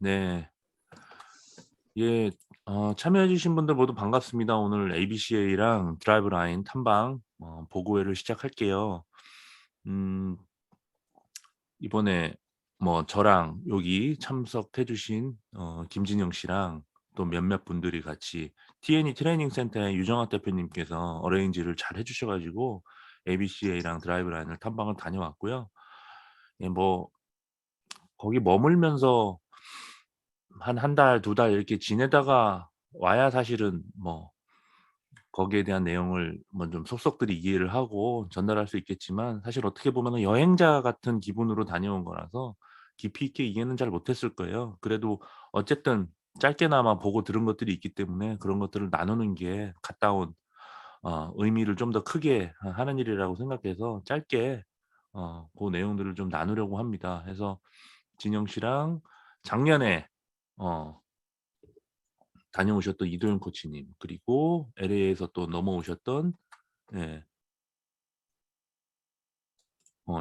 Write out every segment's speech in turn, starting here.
네. 예. 참여해 주신 분들 모두 반갑습니다. 오늘 ABCA랑 드라이브라인 탐방 보고회를 시작할게요. 음 이번에 저랑 여기 참석해 주신 김진영 씨랑 또 몇몇 분들이 같이 T&E 트레이닝 센터의 유정학 대표님께서 어레인지를 잘 해 주셔 가지고 ABCA랑 드라이브라인을 탐방을 다녀왔고요. 예, 거기 머물면서 한 달, 두 달 이렇게 지내다가 와야 사실은 거기에 대한 내용을 좀 속속들이 이해를 하고 전달할 수 있겠지만, 사실 어떻게 보면은 여행자 같은 기분으로 다녀온 거라서 깊이 있게 이해는 잘 못했을 거예요. 그래도 어쨌든 짧게나마 보고 들은 것들이 있기 때문에 그런 것들을 나누는 게 갔다 온 의미를 좀 더 크게 하는 일이라고 생각해서 짧게 고 내용들을 좀 나누려고 합니다. 해서 진영 씨랑 작년에 어 다녀오셨던 이도현 코치님, 그리고 LA에서 또 넘어오셨던 예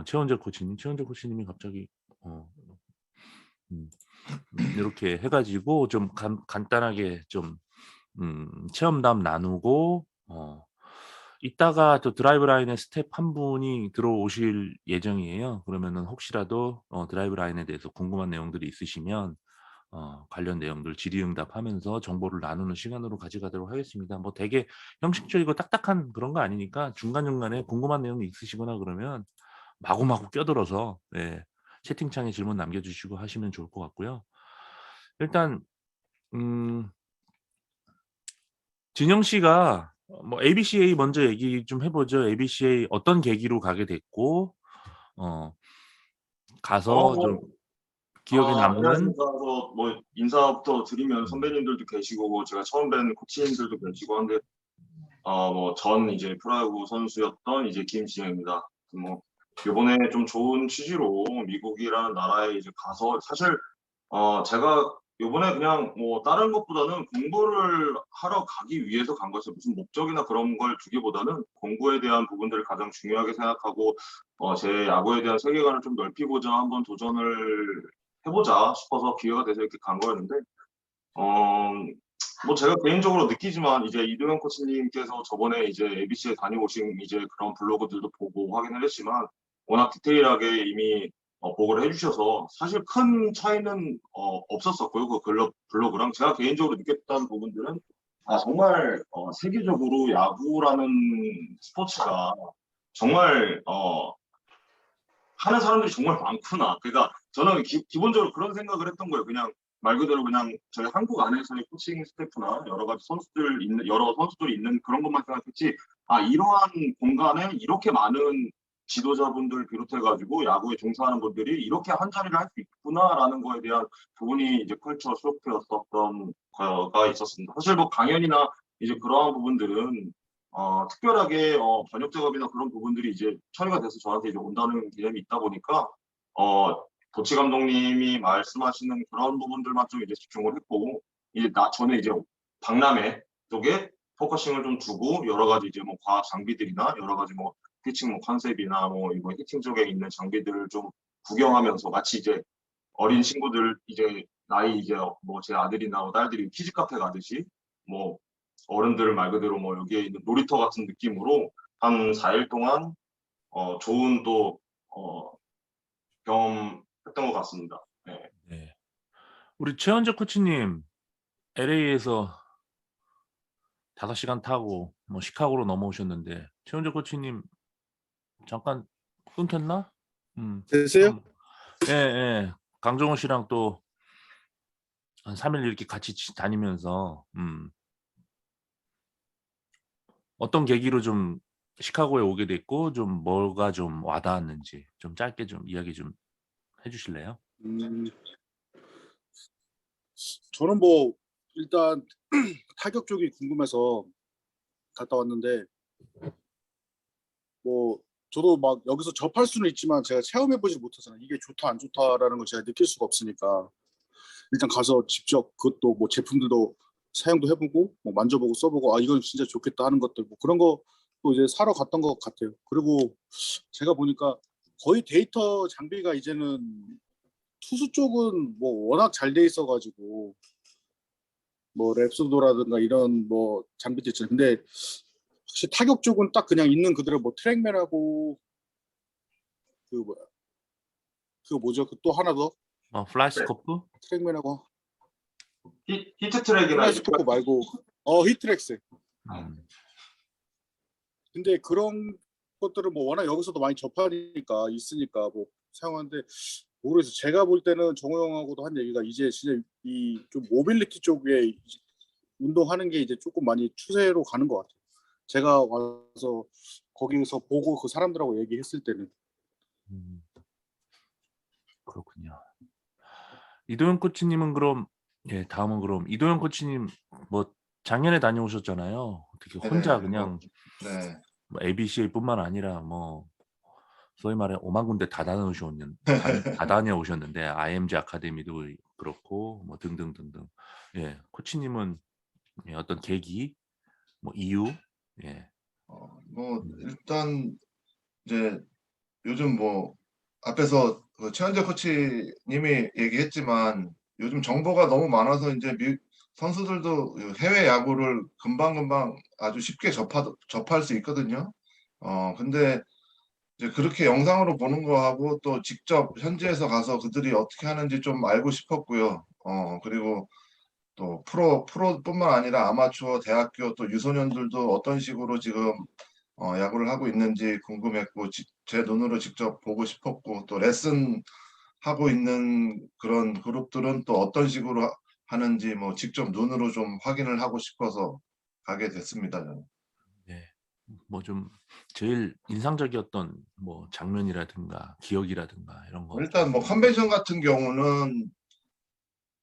최원재 코치님이 갑자기 어 음 요렇게 해 가지고 좀 간단하게 좀 체험담 나누고, 이따가 또 드라이브 라인에 스텝 한 분이 들어오실 예정이에요. 그러면은 혹시라도 드라이브 라인에 대해서 궁금한 내용들이 있으시면 관련 내용들 질의응답하면서 정보를 나누는 시간으로 가져가도록 하겠습니다. 되게 형식적이고 딱딱한 그런 거 아니니까 중간중간에 궁금한 내용이 있으시거나 그러면 마구마구 껴들어서 채팅창에 질문 남겨 주시고 하시면 좋을 것 같고요. 일단 음 진영 씨가 ABCA 먼저 얘기 좀 해 보죠. ABCA 어떤 계기로 가게 됐고 어 가서 좀 뭐 기억에 남는. 안녕하십니까. 인사부터 드리면 음. 선배님들도 계시고 제가 처음 뵌 코치님들도 계시고 한데 전 이제 프로야구 선수였던 이제 김진영입니다. 요번에 좀 좋은 취지로 미국이라는 나라에 이제 가서 사실 제가 요번에 그냥 다른 것보다는 공부를 하러 가기 위해서 간 거였어요. 무슨 목적이나 그런 걸 두기보다는 공부에 대한 부분들을 가장 중요하게 생각하고 제 야구에 대한 세계관을 좀 넓히고자 한번 도전을 해 보자 싶어서 기회가 돼서 이렇게 간 거였는데 어 제가 개인적으로 느끼지만 이제 이도현 코치님께서 저번에 이제 ABC에 다녀오신 이제 그런 블로그들도 보고 확인을 했지만 워낙 디테일하게 이미 보고를 해 주셔서 사실 큰 차이는 없었었고요. 그 블로그랑 제가 개인적으로 느꼈던 부분들은 정말 세계적으로 야구라는 스포츠가 정말 하는 사람들이 정말 많구나. 그러니까 저는 기본적으로 그런 생각을 했던 거예요. 그냥 말 그대로 그냥 저희 한국 안에서의 코칭 스태프나 여러 선수들이 있는 그런 것만 생각했지, 이러한 공간에 이렇게 많은 지도자분들 비롯해 가지고 야구에 종사하는 분들이 이렇게 한 자리를 할 수 있구나라는 거에 대한 부분이 이제 컬처 쇼크였었던 거가 있었습니다. 사실 강연이나 이제 그러한 부분들은 특별하게 번역 작업이나 그런 부분들이 이제 처리가 돼서 저한테 이제 온다는 개념이 있다 보니까 도치 감독님이 말씀하시는 그런 부분들만 좀 이제 집중을 했고, 저는 이제 박람회 쪽에 포커싱을 좀 두고 여러 가지 이제 과학 장비들이나 여러 가지 피칭 컨셉이나 이거 히팅 쪽에 있는 장비들을 좀 구경하면서 마치 이제 어린 친구들 이제 나이 이제 제 아들이나 딸들이 키즈 카페 가듯이 뭐 어른들 말 그대로 여기에 있는 놀이터 같은 느낌으로 한 4일 동안 좋은 또 경험했던 것 같습니다. 네. 네. 우리 최원재 코치님 LA에서 5 시간 타고 시카고로 넘어오셨는데, 최원재 코치님 잠깐 끊겼나? 되세요? 좀 예예. 강정호 씨랑 또 한 3일 이렇게 같이 다니면서 어떤 계기로 좀 시카고에 오게 됐고 좀 뭐가 좀 와 닿았는지 좀 짧게 좀 이야기 좀 해 주실래요? 음 저는 일단 타격 쪽이 궁금해서 갔다 왔는데 저도 여기서 접할 수는 있지만 제가 체험해 보지 못하잖아요. 이게 좋다 안 좋다라는 걸 제가 느낄 수가 없으니까 일단 가서 직접 그것도 제품들도 사용도 해 보고 만져보고 써 보고 '아 이건 진짜 좋겠다.' 하는 것들 그런 거 또 이제 사러 갔던 것 같아요. 그리고 제가 보니까 거의 데이터 장비가 이제는 투수 쪽은 뭐 워낙 잘 돼 있어가지고 뭐 랩소도라든가 이런 뭐 장비도 있잖아요. 근데 확실히 타격 쪽은 딱 그냥 있는 그대로 뭐 트랙맨하고 그 뭐야 그거 뭐죠? 그 또 하나 더 플라시스코프? 트랙맨하고 히트 트랙이나 플라스코프 말고 히트렉스. 음. 근데 그런 것들은 뭐 워낙 여기서도 많이 접하니까 있으니까 뭐 사용하는데 모르겠어요. 제가 볼 때는 정호 형하고도 한 얘기가 이제 진짜 이 좀 모빌리티 쪽에 운동하는 게 이제 조금 많이 추세로 가는 것 같아요. 제가 와서 거기서 보고 그 사람들하고 얘기했을 때는 음. 그렇군요. 이도현 코치님은 그럼 다음은 그럼 이도현 코치님 뭐 작년에 다녀오셨잖아요. 어떻게 혼자 네네. 그냥 네. 뭐 ABCA뿐만 아니라 뭐 소위 말해 5만 군데 다 다녀오셨는데 IMG 아카데미도 그렇고 뭐 등등등등. 코치님은 어떤 계기, 뭐 이유, 뭐 일단 이제 요즘 뭐 앞에서 그 최현재 코치님이 얘기했지만 요즘 정보가 너무 많아서 이제 선수들도 해외 야구를 금방금방 아주 쉽게 접할 수 있거든요. 근데 이제 그렇게 영상으로 보는 거하고 또 직접 현지에서 가서 그들이 어떻게 하는지 좀 알고 싶었고요. 그리고 또 프로뿐만 아니라 아마추어, 대학교 또 유소년들도 어떤 식으로 지금 야구를 하고 있는지 궁금했고 제 눈으로 직접 보고 싶었고 또 레슨 하고 있는 그런 그룹들은 또 어떤 식으로 하는지 뭐 직접 눈으로 좀 확인을 하고 싶어서 가게 됐습니다. 저는. 뭐 좀 제일 인상적이었던 뭐 장면이라든가 기억이라든가 이런 거. 일단 뭐 컨벤션 같은 경우는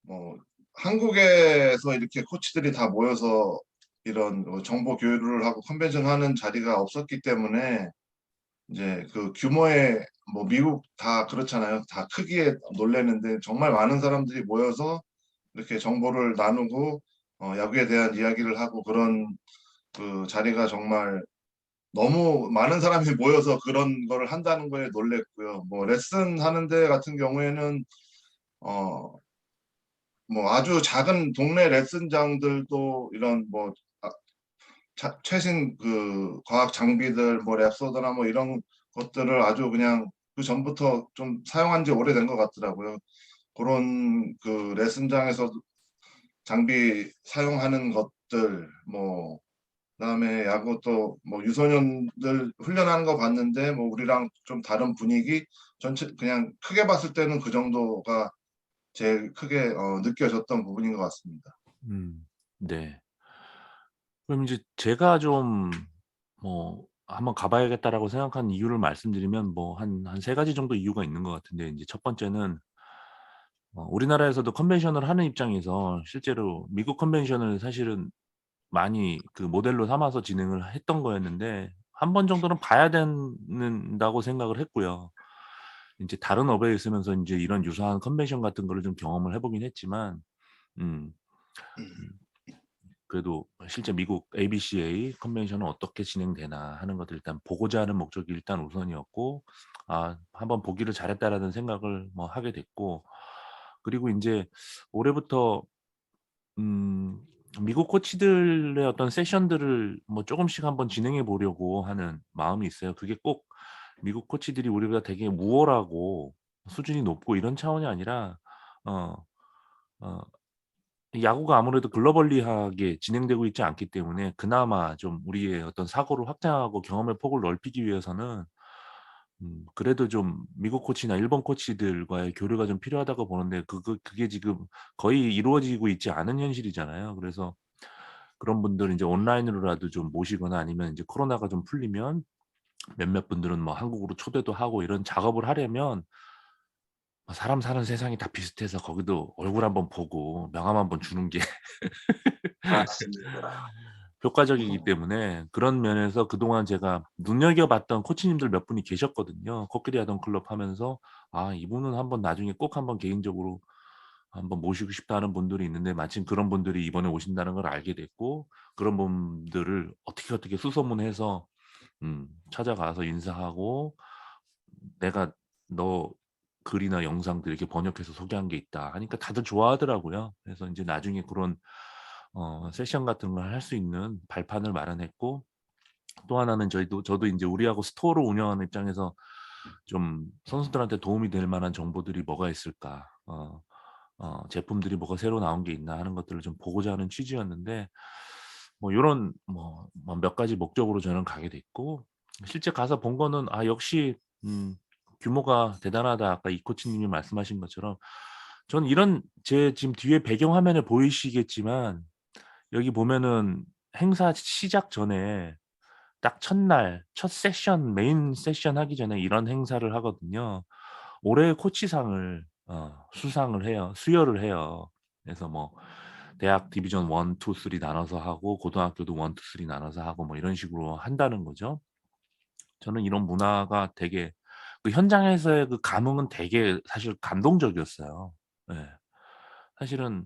뭐 한국에서 이렇게 코치들이 다 모여서 이런 정보 교류를 하고 컨벤션 하는 자리가 없었기 때문에 이제 그 규모의 뭐 미국 다 그렇잖아요. 다 크기에 놀래는데 정말 많은 사람들이 모여서 이렇게 정보를 나누고 야구에 대한 이야기를 하고 그런 그 자리가 정말 너무 많은 사람이 모여서 그런 거를 한다는 거에 놀랬고요. 뭐 레슨 하는 데 같은 경우에는 뭐 아주 작은 동네 레슨장들도 이런 뭐 최신 그 과학 장비들 뭐 랩소드나 뭐 이런 것들을 아주 그냥 그 전부터 좀 사용한 지 오래된 것 같더라고요. 그런 그 레슨장에서 장비 사용하는 것들 뭐 그다음에 야구 또 뭐 유소년들 훈련하는 거 봤는데 뭐 우리랑 좀 다른 분위기 전체 그냥 크게 봤을 때는 그 정도가 제일 크게 느껴졌던 부분인 것 같습니다. 네. 그럼 이제 제가 좀 뭐 '한번 가 봐야겠다.'라고 생각한 이유를 말씀드리면 뭐 한 세 가지 정도 이유가 있는 것 같은데 인제 첫 번째는 우리나라에서도 컨벤션을 하는 입장에서 실제로 미국 컨벤션을 사실은 많이 그 모델로 삼아서 진행을 했던 거였는데 한 번 정도는 봐야 된다고 생각을 했고요. 인제 다른 업에 있으면서 인제 이런 유사한 컨벤션 같은 거를 좀 경험을 해 보긴 했지만 음 음 그래도 실제 미국 ABCA 컨벤션은 어떻게 진행되나 하는 것들 일단 보고자 하는 목적이 일단 우선이었고 '한번 보기를 잘했다.'라는 생각을 뭐 하게 됐고 그리고 인제 올해부터 음 미국 코치들의 어떤 세션들을 뭐 쪼금씩 한번 진행해 보려고 하는 마음이 있어요. 그게 꼭 미국 코치들이 우리보다 되게 우월하고 수준이 높고 이런 차원이 아니라 어 어 야구가 아무래도 글로벌리하게 진행되고 있지 않기 때문에 그나마 좀 우리의 어떤 사고를 확장하고 경험의 폭을 넓히기 위해서는 그래도 좀 미국 코치나 일본 코치들과의 교류가 좀 필요하다고 보는데 그게 지금 거의 이루어지고 있지 않은 현실이잖아요. 그래서 그런 분들은 인제 온라인으로라도 좀 모시거나 아니면 인제 코로나가 좀 풀리면 몇몇 분들은 뭐 한국으로 초대도 하고 이런 작업을 하려면 사람 사는 세상이 다 비슷해서 거기도 얼굴 한번 보고 명함 한번 주는 게 맞습니다. 효과적이기 때문에 그런 면에서 그동안 제가 눈여겨봤던 코치님들 몇 분이 계셨거든요. 코끼리 하던 클럽 하면서 '아 이분은 한번 나중에 꼭 한번 개인적으로 한번 모시고 싶다.' 는 분들이 있는데 마침 그런 분들이 이번에 오신다는 걸 알게 됐고 그런 분들을 어떻게 수소문해서 찾아가서 인사하고 "내가 너 글이나 영상들 이렇게 번역해서 소개한 게 있다 하니까 다들 좋아하더라고요. 그래서 이제 나중에 그런 세션 같은 걸 할 수 있는 발판을 마련했고, 또 하나는 저도 이제 우리하고 스토어를 운영하는 입장에서 좀 선수들한테 도움이 될 만한 정보들이 뭐가 있을까, 제품들이 뭐가 새로 나온 게 있나 하는 것들을 좀 보고자 하는 취지였는데, 뭐 요런 몇 가지 목적으로 저는 가게 됐고, 실제 가서 본 거는 역시 규모가 대단하다. 아까 이 코치님이 말씀하신 것처럼 저는 이런, 제 지금 뒤에 배경 화면에 보이시겠지만 여기 보면은 행사 시작 전에 딱 첫날 첫 세션, 메인 세션 하기 전에 이런 행사를 하거든요. 올해의 코치상을 수상을 해요. 수여를 해요. 그래서 뭐 대학 디비전 1, 2, 3 나눠서 하고, 고등학교도 1, 2, 3 나눠서 하고, 뭐 이런 식으로 한다는 거죠. 저는 이런 문화가 되게, 그 현장에서의 그 감흥은 되게 사실 감동적이었어요. 예. 사실은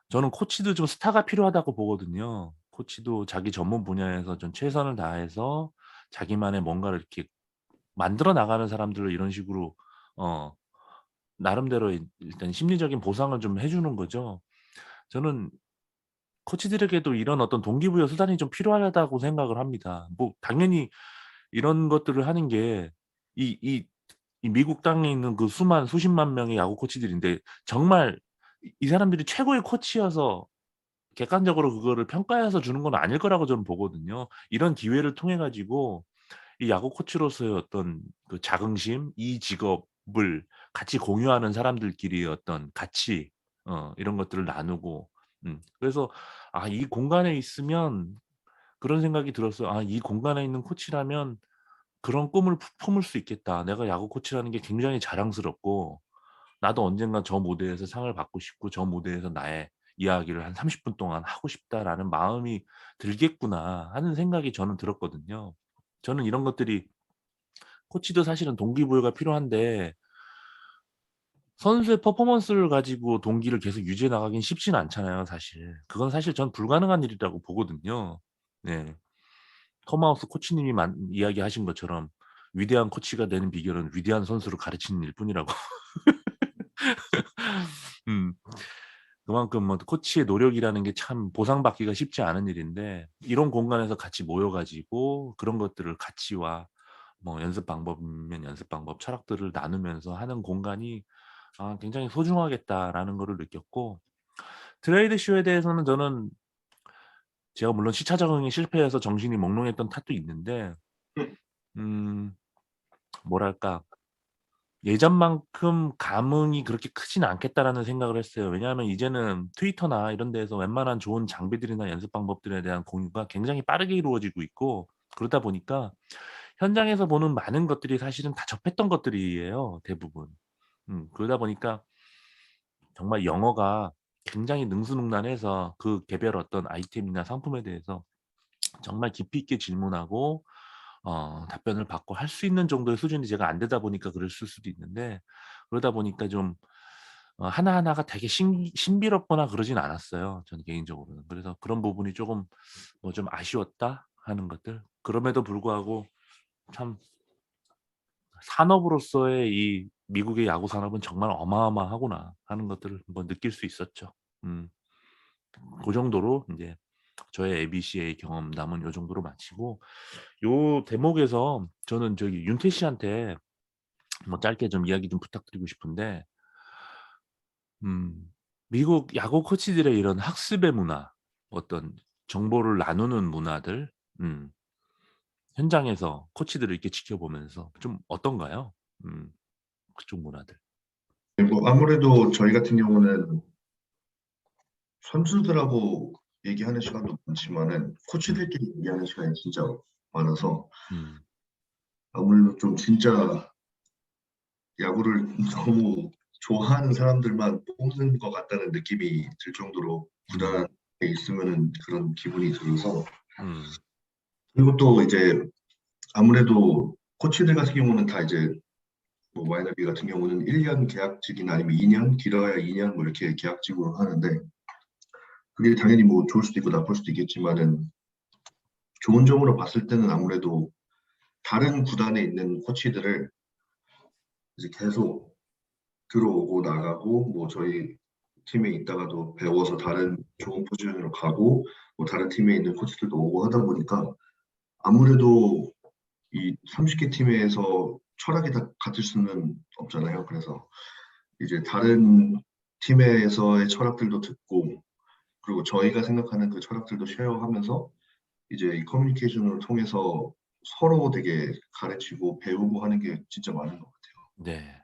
저는 코치도 좀 스타가 필요하다고 보거든요. 코치도 자기 전문 분야에서 좀 최선을 다해서 자기만의 뭔가를 이렇게 만들어 나가는 사람들을 이런 식으로 어 나름대로 일단 심리적인 보상을 좀 해 주는 거죠. 저는 코치들에게도 이런 어떤 동기부여 수단이 좀 필요하다고 생각을 합니다. 뭐 당연히 이런 것들을 하는 게 이 미국 땅에 있는 그 수십만 명의 야구 코치들인데, 정말 이 사람들이 최고의 코치여서 객관적으로 그거를 평가해서 주는 건 아닐 거라고 저는 보거든요. 이런 기회를 통해 가지고 이 야구 코치로서의 어떤 그 자긍심, 이 직업을 같이 공유하는 사람들끼리의 어떤 가치, 이런 것들을 나누고, 그래서 이 공간에 있으면 그런 생각이 들었어요. '이 공간에 있는 코치라면 그런 꿈을 품을 수 있겠다. 내가 야구 코치라는 게 굉장히 자랑스럽고, 나도 언젠가 저 무대에서 상을 받고 싶고, 저 무대에서 나의 이야기를 한 30분 동안 하고 싶다.'라는 마음이 들겠구나 하는 생각이 저는 들었거든요. 저는 이런 것들이, 코치도 사실은 동기부여가 필요한데 선수의 퍼포먼스를 가지고 동기를 계속 유지해 나가긴 쉽지는 않잖아요, 사실. 그건 사실 전 불가능한 일이라고 보거든요. 네. 토마호스 코치님이 이야기하신 것처럼 위대한 코치가 되는 비결은 위대한 선수를 가르치는 일뿐이라고. 음. 그만큼 뭐 코치의 노력이라는 게 참 보상받기가 쉽지 않은 일인데, 이런 공간에서 같이 모여 가지고 그런 것들을, 가치와 뭐 연습 방법이면 연습 방법, 철학들을 나누면서 하는 공간이 굉장히 소중하겠다라는 거를 느꼈고, 트레이드 쇼에 대해서는 저는, 제가 물론 시차 적응에 실패해서 정신이 몽롱했던 탓도 있는데, 음 뭐랄까, 예전만큼 감흥이 그렇게 크진 않겠다라는 생각을 했어요. 왜냐하면 이제는 트위터나 이런 데에서 웬만한 좋은 장비들이나 연습 방법들에 대한 공유가 굉장히 빠르게 이루어지고 있고, 그러다 보니까 현장에서 보는 많은 것들이 사실은 다 접했던 것들이에요, 대부분. 그러다 보니까 정말 영어가 굉장히 능수능란해서 그 개별 어떤 아이템이나 상품에 대해서 정말 깊이 있게 질문하고 답변을 받고 할 수 있는 정도의 수준이 제가 안 되다 보니까 그랬을 수도 있는데, 그러다 보니까 좀 하나하나가 되게 신비롭거나 그러진 않았어요, 저는 개인적으로는. 그래서 그런 부분이 조금 좀 아쉬웠다 하는 것들. 그럼에도 불구하고 참 산업으로서의 이 미국의 야구 산업은 정말 어마어마하구나 하는 것들을 한번 느낄 수 있었죠. 음. 그 정도로 인제 저의 ABC의 경험담은 요 정도로 마치고, 요 대목에서 저는 저기 윤태 씨한테 뭐 짧게 좀 이야기 좀 부탁드리고 싶은데, 미국 야구 코치들의 이런 학습의 문화, 어떤 정보를 나누는 문화들, 음 현장에서 코치들을 이렇게 지켜보면서 좀 어떤가요? 그쪽 문화들. 뭐 아무래도 저희 같은 경우는 선수들하고 얘기하는 시간도 많지만은 음. 코치들끼리 얘기하는 시간이 진짜 많아서 음. 아무래도 좀 진짜 야구를 너무 좋아하는 사람들만 뽑는 것 같다는 느낌이 들 정도로 음. 구단에 있으면은 그런 기분이 들어서. 음. 그리고 또 이제 아무래도 코치들 같은 경우는 다 이제 뭐 마이너리 같은 경우는 1년 계약직이나 아니면 2년, 길어야 2년 뭐 이렇게 계약직으로 하는데, 그게 당연히 뭐 좋을 수도 있고 나쁠 수도 있겠지만은 좋은 점으로 봤을 때는 아무래도 다른 구단에 있는 코치들을 이제 계속 들어오고 나가고 뭐 저희 팀에 있다가도 배워서 다른 좋은 포지션으로 가고 뭐 다른 팀에 있는 코치들도 오고 하다 보니까 아무래도 이 30개 팀에서 철학이 다 같을 수는 없잖아요. 그래서 이제 다른 팀에서의 철학들도 듣고 그리고 저희가 생각하는 그 철학들도 쉐어하면서 이제 이 커뮤니케이션을 통해서 서로 되게 가르치고 배우고 하는 게 진짜 많은 것 같아요. 네.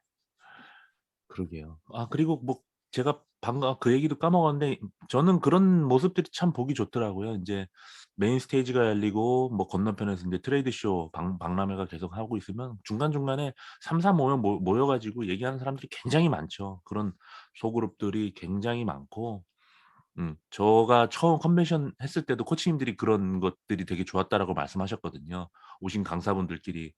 그러게요. 아 그리고 뭐 제가 방금 그 얘기도 까먹었는데 저는 그런 모습들이 참 보기 좋더라고요. 인제 메인 스테이지가 열리고 뭐 건너편에서 인제 트레이드 쇼 박람회가 계속 하고 있으면 중간중간에 3-4 모여 가지고 얘기하는 사람들이 굉장히 많죠. 그런 소그룹들이 굉장히 많고 제가 처음 컨벤션 했을 때도 코치님들이 그런 것들이 되게 좋았다라고 말씀하셨거든요. 오신 강사분들끼리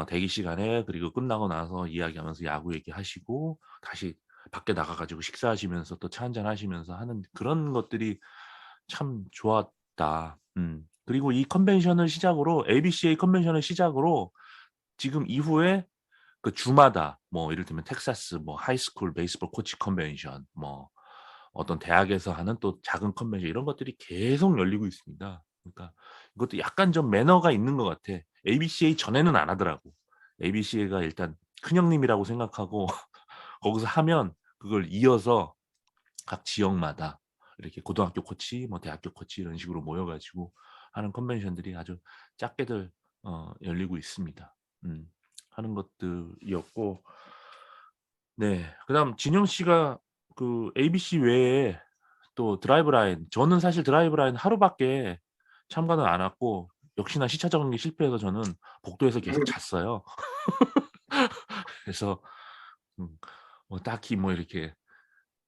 대기 시간에 그리고 끝나고 나서 이야기하면서 야구 얘기하시고 다시 밖에 나가 가지고 식사하시면서 또 차 한잔 하시면서 하는 그런 것들이 참 좋았다. 그리고 이 컨벤션을 시작으로 ABCA 컨벤션을 시작으로 지금 이후에 그 주마다 뭐 예를 들면 텍사스 뭐 하이스쿨 베이스볼 코치 컨벤션 뭐 어떤 대학에서 하는 또 작은 컨벤션 이런 것들이 계속 열리고 있습니다. 그러니까 이것도 약간 좀 매너가 있는 것 같아. ABCA 전에는 안 하더라고. ABCA가 일단 큰형님이라고 생각하고 거기서 하면 그걸 이어서 각 지역마다 이렇게 고등학교 코치, 뭐 대학교 코치 이런 식으로 모여 가지고 하는 컨벤션들이 아주 작게들 열리고 있습니다. 하는 것들이었고 네. 그다음 진영 씨가 그 ABC 외에 또 드라이브 라인 저는 사실 드라이브 라인 하루밖에 참가는 안 왔고 역시나 시차 적응이 실패해서 저는 복도에서 계속 잤어요. 그래서 음 뭐 딱히 뭐 이렇게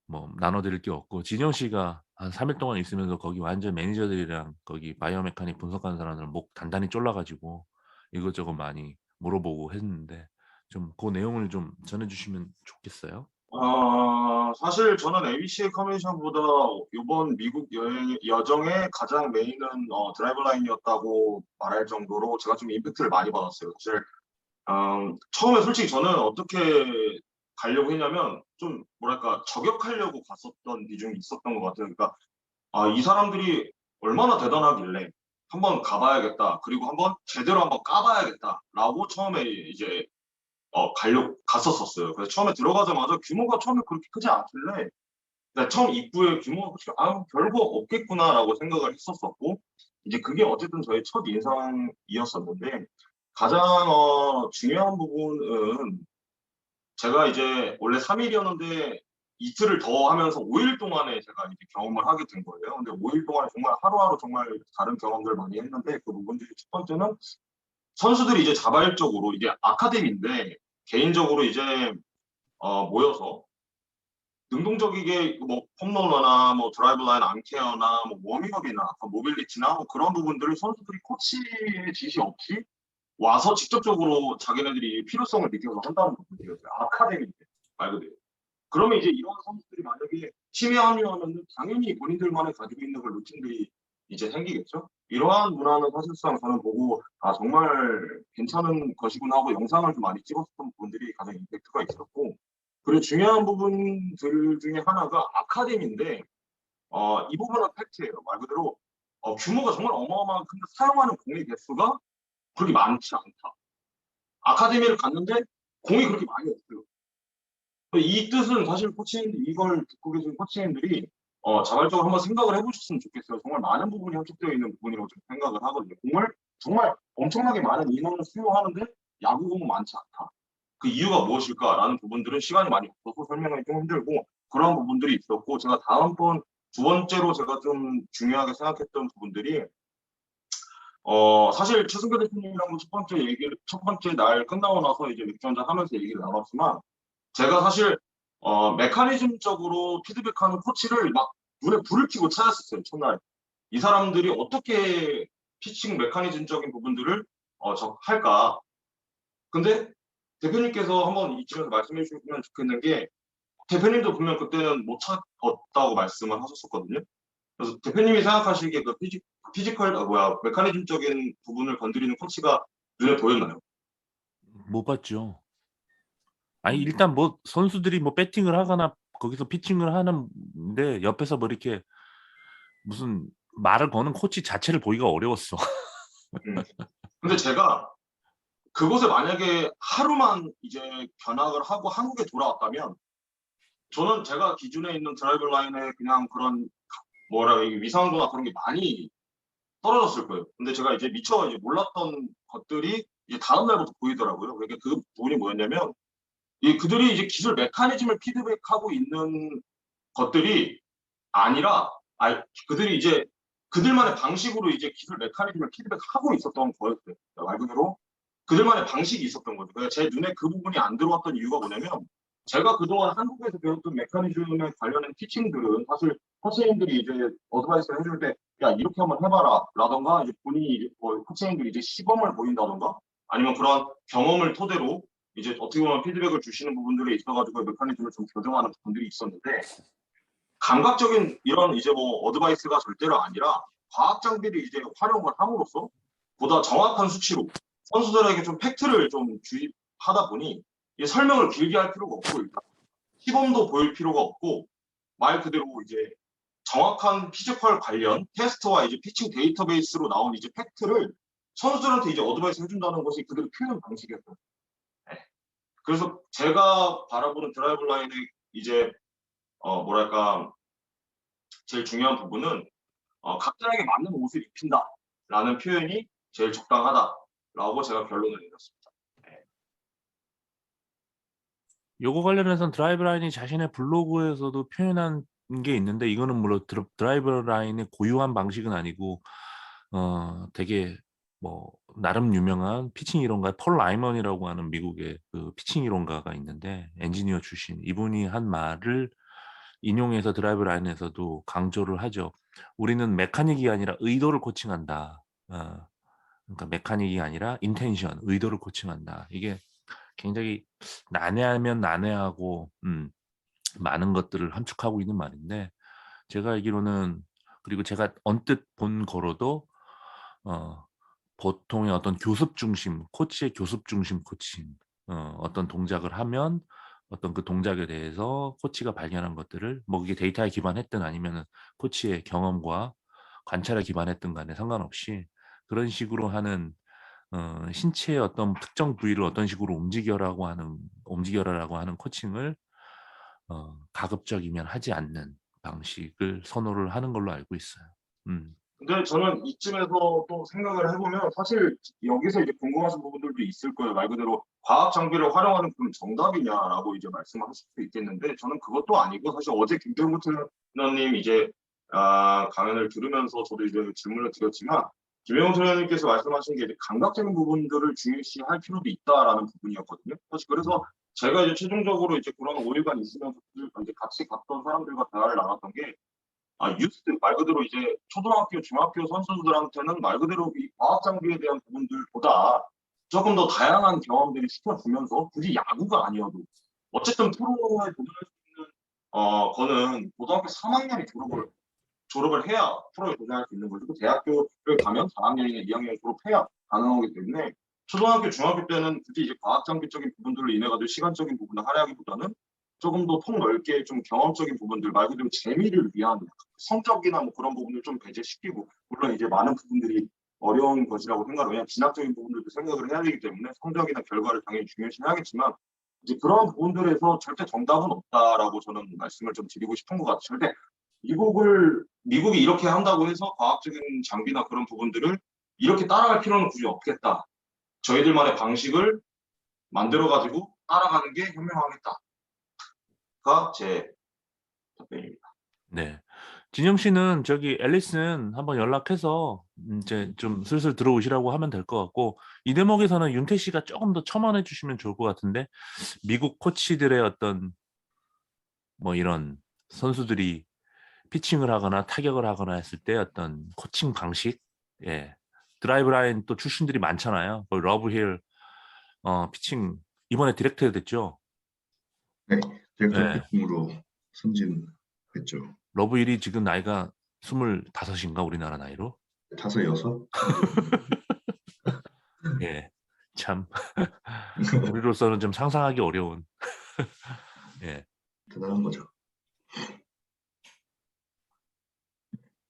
뭐 나눠 드릴 게 없고 진영 씨가 한 3일 동안 있으면서 거기 완전 매니저들이랑 거기 바이오메카닉 분석하는 사람들 목 단단히 졸라 가지고 이것저것 많이 물어보고 했는데 좀 그 내용을 좀 전해 주시면 좋겠어요. 사실 저는 ABC의 커뮤니케이션보다 이번 미국 여정의 가장 메인은 드라이브 라인이었다고 말할 정도로 제가 좀 임팩트를 많이 받았어요. 사실 처음에 솔직히 저는 어떻게 가려고 했냐면 좀 뭐랄까 저격하려고 갔었던 비중이 있었던 것 같아요. 그러니까 이 사람들이 얼마나 대단하길래 한번 가봐야겠다. 그리고 한번 제대로 한번 까봐야겠다라고 처음에 이제 가려고 갔었어요. 그래서 처음에 들어가자마자 규모가 처음에 그렇게 크지 않길래 그냥 처음 입구의 규모가 솔직히 별거 없겠구나라고 생각을 했었었고 이제 그게 어쨌든 저의 첫 인상이었었는데 가장 중요한 부분은 제가 이제 원래 3일이었는데 이틀을 더 하면서 5일 동안에 제가 이제 경험을 하게 된 거예요. 근데 5일 동안에 정말 하루하루 정말 다른 경험들을 많이 했는데 그 부분들이 첫 번째는 선수들이 이제 자발적으로 이게 아카데미인데 개인적으로 이제 모여서 능동적이게 뭐 홈런러나 뭐 드라이브 라인 암케어나 뭐 워밍업이나 모빌리티나 뭐 그런 부분들을 선수들이 코치의 지시 없이 와서 직접적으로 자기네들이 필요성을 느껴서 한다는 부분이었어요. 아카데미인데 말 그대로. 그러면 이제 이런 선수들이 만약에 팀에 합류하면 당연히 본인들만의 가지고 있는 걸 루틴들이 이제 생기겠죠. 이러한 문화는 사실상 저는 보고 정말 괜찮은 것이구나 하고 영상을 좀 많이 찍었던 부분들이 가장 임팩트가 있었고 그리고 중요한 부분들 중에 하나가 아카데미인데 이 부분은 팩트예요. 말 그대로 규모가 정말 어마어마한 근데 사용하는 공의 개수가 그렇게 많지 않다. 아카데미를 갔는데 공이 그렇게 많이 없어요. 이 뜻은 사실 코치님들 이걸 듣고 계신 코치님들이 자발적으로 한번 생각을 해보셨으면 좋겠어요. 정말 많은 부분이 함축되어 있는 부분이라고 저는 생각을 하거든요. 공을 정말 엄청나게 많은 인원을 수요하는데 야구공은 많지 않다. 그 이유가 무엇일까라는 부분들은 시간이 많이 없어서 설명하기 좀 힘들고 그런 부분들이 있었고 제가 다음번 두 번째로 제가 좀 중요하게 생각했던 부분들이 사실 최승규 대표님이랑 첫 번째 날 끝나고 나서 이제 맥주 한잔 하면서 얘기를 나눴지만 제가 사실 메커니즘적으로 피드백하는 코치를 막 눈에 불을 켜고 찾았었어요. 첫날 이 사람들이 어떻게 피칭 메커니즘적인 부분들을 할까. 근데 대표님께서 한번 이쯤에서 말씀해 주시면 좋겠는 게 대표님도 분명 그때는 못 찾았다고 말씀을 하셨었거든요. 그래서 대표님이 생각하시기에 그 메커니즘적인 부분을 건드리는 코치가 눈에 보였나요? 못 봤죠. 아니 일단 뭐 선수들이 뭐 배팅을 하거나 거기서 피칭을 하는데 옆에서 뭐 이렇게 무슨 말을 거는 코치 자체를 보기가 어려웠어. 근데 제가 그곳에 만약에 하루만 이제 견학을 하고 한국에 돌아왔다면 저는 제가 기준에 있는 드라이브 라인에 그냥 그런 뭐라 이 위상도나 그런 게 많이 떨어졌을 거예요. 근데 제가 이제 미처 이제 몰랐던 것들이 이제 다음 날부터 보이더라고요. 그러니까 그 부분이 뭐였냐면 이 그들이 이제 기술 메커니즘을 피드백하고 있는 것들이 아니라 그들이 이제 그들만의 방식으로 이제 기술 메커니즘을 피드백하고 있었던 거였어요. 말 그대로 그들만의 방식이 있었던 거죠. 그러니까 제 눈에 그 부분이 안 들어왔던 이유가 뭐냐면 제가 그동안 한국에서 배웠던 메커니즘에 관련된 티칭들은 사실 코치님들이 이제 어드바이스를 해줄 때 야 이렇게 한번 해봐라 라던가 이제 본인이 이제 코치님들이 이제 시범을 보인다던가 아니면 그런 경험을 토대로 이제 어떻게 보면 피드백을 주시는 부분들에 있어가지고 메커니즘을 좀 교정하는 부분들이 있었는데 감각적인 이런 이제 뭐 어드바이스가 절대로 아니라 과학 장비를 이제 활용을 함으로써 보다 정확한 수치로 선수들에게 좀 팩트를 좀 주입하다 보니 이 설명을 길게 할 필요가 없고 일단 시범도 보일 필요가 없고 말 그대로 이제 정확한 피지컬 관련 테스트와 이제 피칭 데이터베이스로 나온 이제 팩트를 선수들한테 이제 어드바이스 해준다는 것이 그들의 표현 방식이었어요. 네. 그래서 제가 바라보는 드라이브 라인의 이제 뭐랄까 제일 중요한 부분은 각자에게 맞는 옷을 입힌다라는 표현이 제일 적당하다라고 제가 결론을 내렸습니다. 요거 관련해서는 드라이브 라인이 자신의 블로그에서도 표현한 게 있는데 이거는 물론 드라이브 라인의 고유한 방식은 아니고 되게 뭐 나름 유명한 피칭 이론가 폴 라이먼이라고 하는 미국의 그 피칭 이론가가 있는데 엔지니어 출신 이분이 한 말을 인용해서 드라이브 라인에서도 강조를 하죠. 우리는 메카닉이 아니라 의도를 코칭한다. 그러니까 메카닉이 아니라 인텐션, 의도를 코칭한다. 이게 굉장히 난해하면 난해하고 많은 것들을 함축하고 있는 말인데 제가 알기로는 그리고 제가 언뜻 본 거로도 보통의 어떤 교습 중심, 코치의 교습 중심 코칭, 어떤 동작을 하면 어떤 그 동작에 대해서 코치가 발견한 것들을 뭐 그게 데이터에 기반했든 아니면은 코치의 경험과 관찰에 기반했든 간에 상관없이 그런 식으로 하는 신체의 어떤 특정 부위를 어떤 식으로 움직여라라고 하는 코칭을 가급적이면 하지 않는 방식을 선호를 하는 걸로 알고 있어요. 근데 저는 이쯤에서 또 생각을 해보면 사실 여기서 이제 궁금하신 부분들도 있을 거예요. 말 그대로 과학 장비를 활용하는 그럼 정답이냐라고 이제 말씀하실 수 있겠는데 저는 그것도 아니고 사실 어제 김병구 트레이너님 이제 강연을 들으면서 저도 이제 질문을 드렸지만 김병구 트레이너님께서 말씀하신 게 이제 감각적인 부분들을 중요시할 필요도 있다라는 부분이었거든요. 사실 그래서 제가 이제 최종적으로 이제 그런 오해가 있으면서 이제 같이 갔던 사람들과 대화를 나눴던 게 유스 말 그대로 이제 초등학교, 중학교 선수들한테는 말 그대로 이 과학 장비에 대한 부분들보다 조금 더 다양한 경험들이 시켜주면서 굳이 야구가 아니어도 어쨌든 프로에 도전할 수 있는 거는 고등학교 3학년이 졸업을 해야 프로에 도전할 수 있는 거죠. 대학교를 가면 4학년이나 2학년이 졸업해야 가능하기 때문에 초등학교, 중학교 때는 굳이 이제 과학 장비적인 부분들로 인해 가지고 시간적인 부분을 할애하기보다는 조금 더 폭넓게 좀 경험적인 부분들 말 그대로 재미를 위한 성적이나 뭐 그런 부분을 좀 배제시키고 물론 이제 많은 부분들이 어려운 것이라고 생각을 왜냐하면 진학적인 부분들도 생각을 해야 되기 때문에 성적이나 결과를 당연히 중요시해야겠지만 이제 그런 부분들에서 절대 정답은 없다라고 저는 말씀을 좀 드리고 싶은 것 같아요. 절대 미국이 이렇게 한다고 해서 과학적인 장비나 그런 부분들을 이렇게 따라갈 필요는 굳이 없겠다. 저희들만의 방식을 만들어가지고 따라가는 게 현명하겠다가 제 답변입니다. 네. 진영 씨는 저기 앨리슨 한번 연락해서 이제 좀 슬슬 들어오시라고 하면 될 것 같고 이 대목에서는 윤태 씨가 조금 더 첨언해 주시면 좋을 것 같은데 미국 코치들의 어떤 뭐 이런 선수들이 피칭을 하거나 타격을 하거나 했을 때 어떤 코칭 방식, 예, 드라이브 라인 또 출신들이 많잖아요. 러브힐 피칭 이번에 디렉터 됐죠. 네, 디렉터 예, 피칭으로 승진했죠. 러브힐이 지금 나이가 25인가 우리나라 나이로? 5, 6? 예, 참 우리로서는 좀 상상하기 어려운. 예. 대단한 거죠.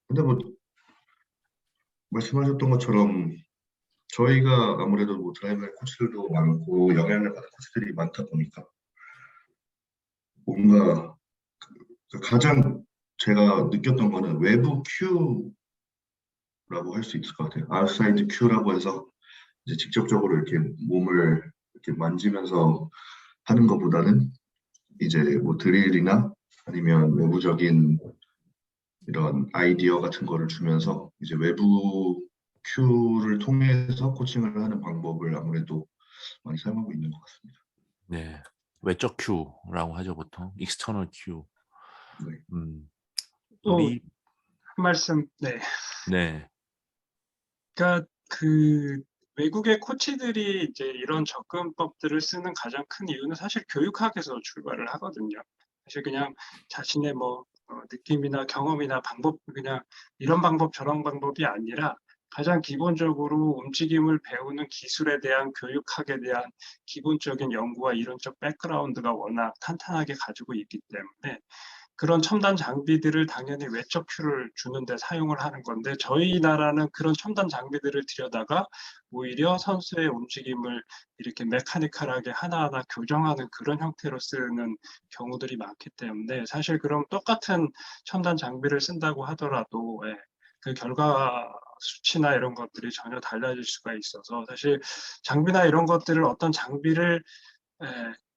근데 뭐 말씀하셨던 것처럼 저희가 아무래도 뭐 드라이브의 코치들도 많고 영향을 받는 코치들이 많다 보니까 뭔가 가장 제가 느꼈던 거는 외부 큐라고 할 수 있을 것 같아요. 아웃사이드 큐라고 해서 이제 직접적으로 이렇게 몸을 이렇게 만지면서 하는 것보다는 이제 뭐 드릴이나 아니면 외부적인 이런 아이디어 같은 거를 주면서 이제 외부 큐를 통해서 코칭을 하는 방법을 아무래도 많이 사용하고 있는 것 같습니다. 네. 외적 큐라고 하죠, 보통. 익스터널 큐. 네. 또 우리 한 말씀, 네. 네. 그러니까 그 외국의 코치들이 이제 이런 접근법들을 쓰는 가장 큰 이유는 사실 교육학에서 출발을 하거든요. 사실 그냥 자신의 뭐 느낌이나 경험이나 방법, 그냥 이런 방법 저런 방법이 아니라 가장 기본적으로 움직임을 배우는 기술에 대한 교육학에 대한 기본적인 연구와 이론적 백그라운드가 워낙 탄탄하게 가지고 있기 때문에 그런 첨단 장비들을 당연히 외적 큐를 주는데 사용을 하는 건데 저희 나라는 그런 첨단 장비들을 들여다가 오히려 선수의 움직임을 이렇게 메카니컬하게 하나하나 교정하는 그런 형태로 쓰는 경우들이 많기 때문에 사실 그럼 똑같은 첨단 장비를 쓴다고 하더라도 그 결과 수치나 이런 것들이 전혀 달라질 수가 있어서 사실 장비나 이런 것들을 어떤 장비를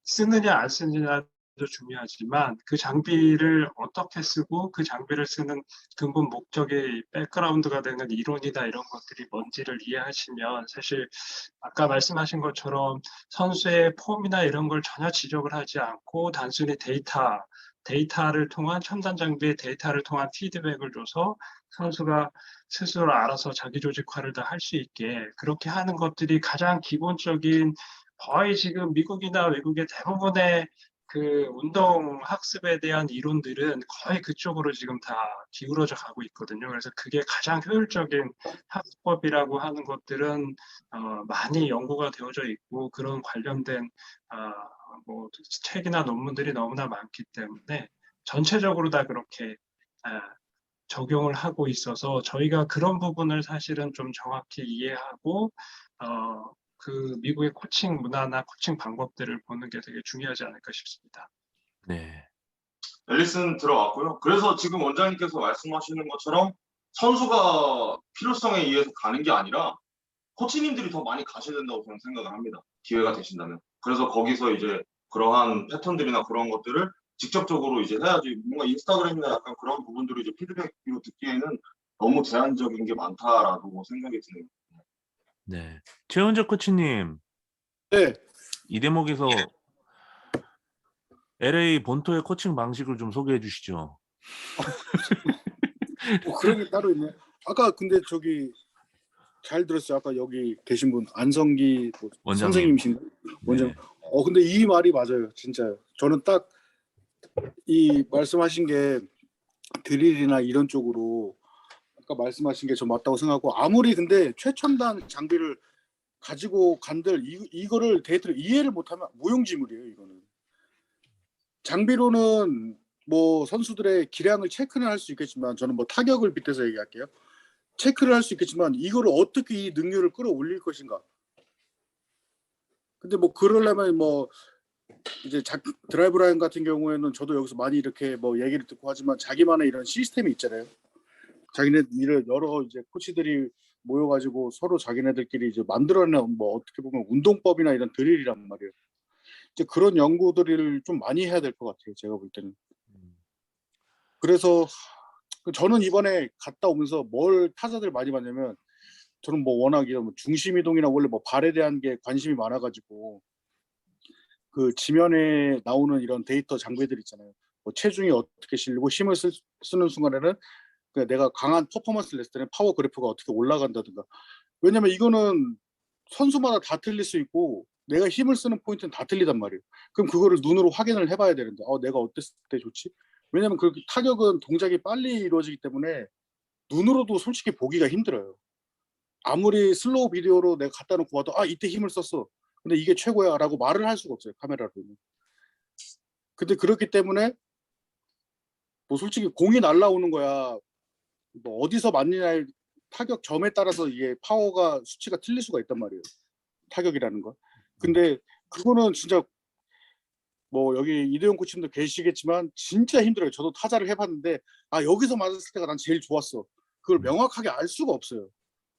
쓰느냐 안 쓰느냐도 중요하지만 그 장비를 어떻게 쓰고 그 장비를 쓰는 근본 목적의 백그라운드가 되는 이론이나 이런 것들이 뭔지를 이해하시면 사실 아까 말씀하신 것처럼 선수의 폼이나 이런 걸 전혀 지적을 하지 않고 단순히 데이터를 통한 첨단 장비의 데이터를 통한 피드백을 줘서 선수가 스스로 알아서 자기 조직화를 다 할 수 있게 그렇게 하는 것들이 가장 기본적인 거의 지금 미국이나 외국의 대부분의 그 운동 학습에 대한 이론들은 거의 그쪽으로 지금 다 기울어져 가고 있거든요. 그래서 그게 가장 효율적인 학습법이라고 하는 것들은 많이 연구가 되어져 있고 그런 관련된 뭐 책이나 논문들이 너무나 많기 때문에 전체적으로 다 그렇게 적용을 하고 있어서 저희가 그런 부분을 사실은 좀 정확히 이해하고 그 미국의 코칭 문화나 코칭 방법들을 보는 게 되게 중요하지 않을까 싶습니다. 네. 앨리슨 들어왔고요. 그래서 지금 원장님께서 말씀하시는 것처럼 선수가 필요성에 의해서 가는 게 아니라 코치님들이 더 많이 가셔야 된다고 저는 생각을 합니다. 기회가 되신다면. 그래서 거기서 이제 그러한 패턴들이나 그런 것들을 직접적으로 이제 해야지 뭔가 인스타그램이나 약간 그런 부분들을 이제 피드백으로 듣기에는 너무 제한적인 게 많다라고 생각이 드네요. 네. 최은적 코치님, 네. 이 대목에서 LA 본토의 코칭 방식을 좀 소개해 주시죠. 뭐 그런 게 따로 있네. 아까 근데 저기 잘 들었어요. 아까 여기 계신 분 안성기 뭐 원장님. 선생님이신가? 원장. 네. 근데 이 말이 맞아요. 진짜요. 저는 딱 이 말씀하신 게 드릴이나 이런 쪽으로 아까 말씀하신 게 저 맞다고 생각하고 아무리 근데 최첨단 장비를 가지고 간들 이거를 데이터를 이해를 못하면 무용지물이에요. 이거는 장비로는 뭐 선수들의 기량을 체크는 할 수 있겠지만 저는 뭐 타격을 빗대서 얘기할게요. 체크를 할 수 있겠지만 이거를 어떻게 이 능률을 끌어올릴 것인가. 근데 뭐 그러려면 뭐 이제 드라이브 라인 같은 경우에는 저도 여기서 많이 이렇게 뭐 얘기를 듣고 하지만 자기만의 이런 시스템이 있잖아요. 자기네 일을 여러 이제 코치들이 모여가지고 서로 자기네들끼리 이제 만들어낸 뭐 어떻게 보면 운동법이나 이런 드릴이란 말이에요. 이제 그런 연구들을 좀 많이 해야 될 것 같아요. 제가 볼 때는. 그래서 저는 이번에 갔다 오면서 뭘 타자들 많이 봤냐면 저는 뭐 워낙 이런 중심 이동이나 원래 뭐 발에 대한 게 관심이 많아가지고 그 지면에 나오는 이런 데이터 장비들 있잖아요. 뭐 체중이 어떻게 실리고 힘을 쓰는 순간에는 내가 강한 퍼포먼스를 냈을 때는 파워 그래프가 어떻게 올라간다든가. 왜냐면 이거는 선수마다 다 틀릴 수 있고 내가 힘을 쓰는 포인트는 다 틀리단 말이에요. 그럼 그거를 눈으로 확인을 해봐야 되는데 내가 어땠을 때 좋지? 왜냐면 그 타격은 동작이 빨리 이루어지기 때문에 눈으로도 솔직히 보기가 힘들어요. 아무리 슬로우 비디오로 내가 갖다 놓고 봐도 이때 힘을 썼어. 근데 이게 최고야 라고 말을 할 수가 없어요. 카메라로는. 근데 그렇기 때문에 뭐 솔직히 공이 날라오는 거야. 뭐 어디서 맞느냐의 타격 점에 따라서 이게 파워가 수치가 틀릴 수가 있단 말이에요. 타격이라는 거. 근데 그거는 진짜 뭐 여기 이대용 코치님도 계시겠지만 진짜 힘들어요. 저도 타자를 해봤는데 여기서 맞았을 때가 난 제일 좋았어. 그걸 명확하게 알 수가 없어요.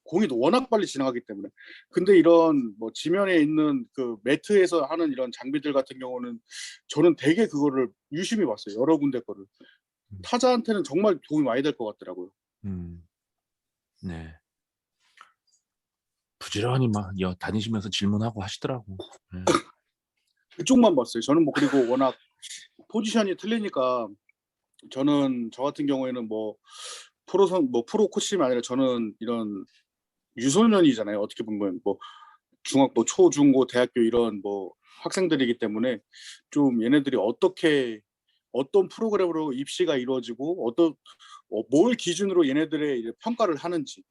공이 워낙 빨리 지나가기 때문에. 근데 이런 뭐 지면에 있는 그 매트에서 하는 이런 장비들 같은 경우는 저는 되게 그거를 유심히 봤어요. 여러 군데 거를. 타자한테는 정말 도움이 많이 될 것 같더라고요. 네. 부지런히 막 다니시면서 질문하고 하시더라고. 네. 그쪽만 봤어요. 저는 뭐 그리고 워낙 포지션이 틀리니까 저는 저 같은 경우에는 뭐 프로 코치님이 아니라 저는 이런 유소년이잖아요. 어떻게 보면 뭐 중학교, 초, 중, 고, 대학교 이런 뭐 학생들이기 때문에 좀 얘네들이 어떤 프로그램으로 입시가 이루어지고 뭘 기준으로 얘네들의 이제 평가를 하는지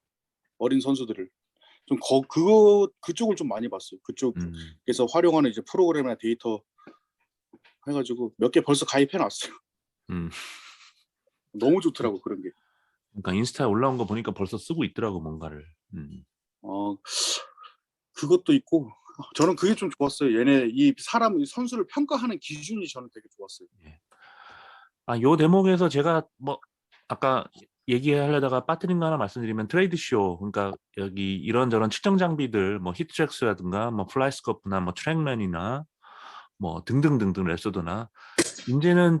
어린 선수들을 좀 그쪽을 좀 많이 봤어요. 그쪽에서 활용하는 이제 프로그램이나 데이터 해가지고 몇 개 벌써 가입해 놨어요. 너무 좋더라고 그런 게. 그러니까 인스타에 올라온 거 보니까 벌써 쓰고 있더라고 뭔가를. 그것도 있고 저는 그게 좀 좋았어요. 얘네 이 선수를 평가하는 기준이 저는 되게 좋았어요. 요 대목에서 제가 뭐 아까 얘기하려다가 빠뜨린 거 하나 말씀드리면 트레이드 쇼, 그러니까 여기 이런저런 측정 장비들 뭐 히트트랙스라든가 뭐 플라이스코프나 뭐 트랙맨이나 뭐 등등등등 레소드나 이제는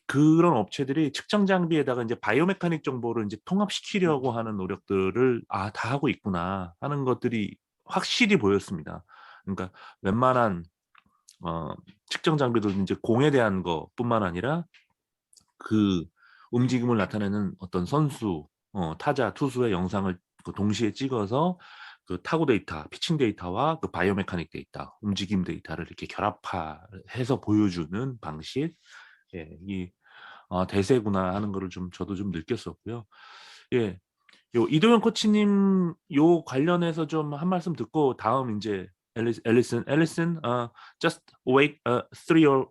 그런 업체들이 측정 장비에다가 이제 바이오메카닉 정보를 이제 통합시키려고 하는 노력들을 다 하고 있구나 하는 것들이 확실히 보였습니다. 그러니까 웬만한 측정 장비도 이제 공에 대한 것뿐만 아니라 그 움직임을 나타내는 어떤 선수, 타자, 투수의 영상을 동시에 찍어서 그 타구 데이터, 피칭 데이터와 그 바이오메카닉 데이터, 움직임 데이터를 이렇게 결합해서 보여주는 방식, 이 대세구나 하는 거를 저도 좀 느꼈었고요. 예, 요 이도현 코치님 요 관련해서 좀 한 말씀 듣고 다음 이제 앨리슨, just wait 3 or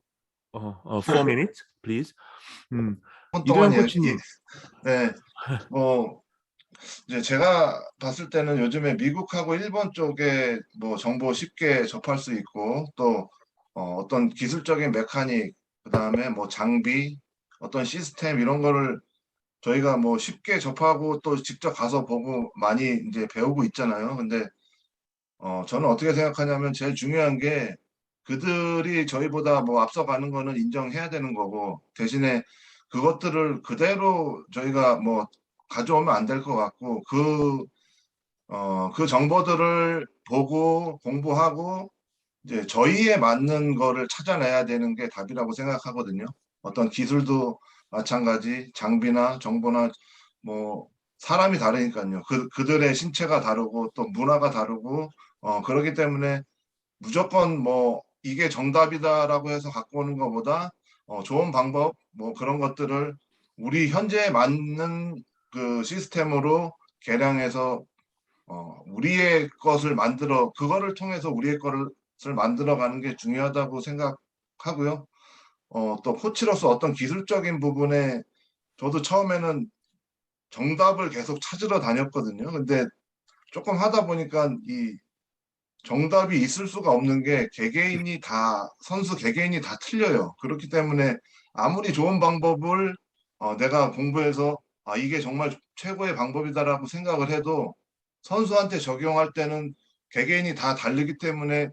4 minutes, please. 동안 이도현 코치님. 네, 뭐 이제 제가 봤을 때는 요즘에 미국하고 일본 쪽에 뭐 정보 쉽게 접할 수 있고 또 어떤 기술적인 메카닉, 그다음에 뭐 장비, 어떤 시스템 이런 거를 저희가 뭐 쉽게 접하고 또 직접 가서 보고 많이 이제 배우고 있잖아요. 근데 저는 어떻게 생각하냐면 제일 중요한 게 그들이 저희보다 뭐 앞서가는 거는 인정해야 되는 거고 대신에 그것들을 그대로 저희가 뭐 가져오면 안 될 것 같고 그 정보들을 보고 공부하고 이제 저희에 맞는 거를 찾아내야 되는 게 답이라고 생각하거든요. 어떤 기술도 마찬가지, 장비나 정보나 뭐 사람이 다르니까요. 그들의 신체가 다르고 또 문화가 다르고 그렇기 때문에 무조건 뭐 이게 정답이다라고 해서 갖고 오는 것보다 좋은 방법 뭐 그런 것들을 우리 현재에 맞는 그 시스템으로 개량해서 우리의 것을 만들어 그거를 통해서 우리의 것을 만들어가는 게 중요하다고 생각하고요. 또 코치로서 어떤 기술적인 부분에 저도 처음에는 정답을 계속 찾으러 다녔거든요. 근데 조금 하다 보니까 이 정답이 있을 수가 없는 게 선수 개개인이 다 틀려요. 그렇기 때문에 아무리 좋은 방법을 내가 공부해서 이게 정말 최고의 방법이다라고 생각을 해도 선수한테 적용할 때는 개개인이 다 다르기 때문에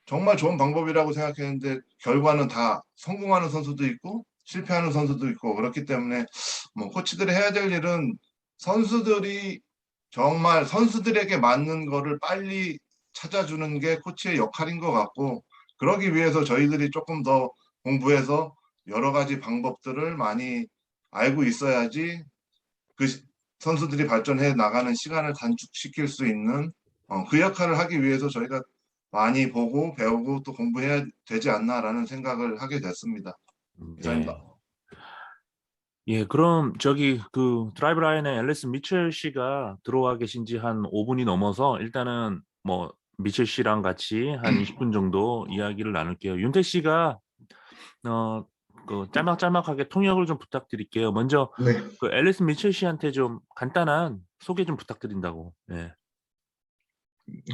정말 좋은 방법이라고 생각했는데 결과는 다 성공하는 선수도 있고 실패하는 선수도 있고 그렇기 때문에 뭐 코치들이 해야 될 일은 선수들이 정말 선수들에게 맞는 거를 빨리 찾아주는 게 코치의 역할인 것 같고 그러기 위해서 저희들이 조금 더 공부해서 여러 가지 방법들을 많이 알고 있어야지 그 선수들이 발전해 나가는 시간을 단축시킬 수 있는 그 역할을 하기 위해서 저희가 많이 보고 배우고 또 공부해야 되지 않나라는 생각을 하게 됐습니다. 이상입니다. 예, 그럼 저기 그 드라이브 라인에 앨리슨 미첼 씨가 들어와 계신 지 한 5분이 넘어서 일단은 뭐 미첼 씨랑 같이 한 20분 정도 이야기를 나눌게요. 윤태 씨가 그 짤막짤막하게 통역을 좀 부탁드릴게요. 먼저 네. 그 앨리스 미첼 씨한테 좀 간단한 소개 좀 부탁드린다고. 네.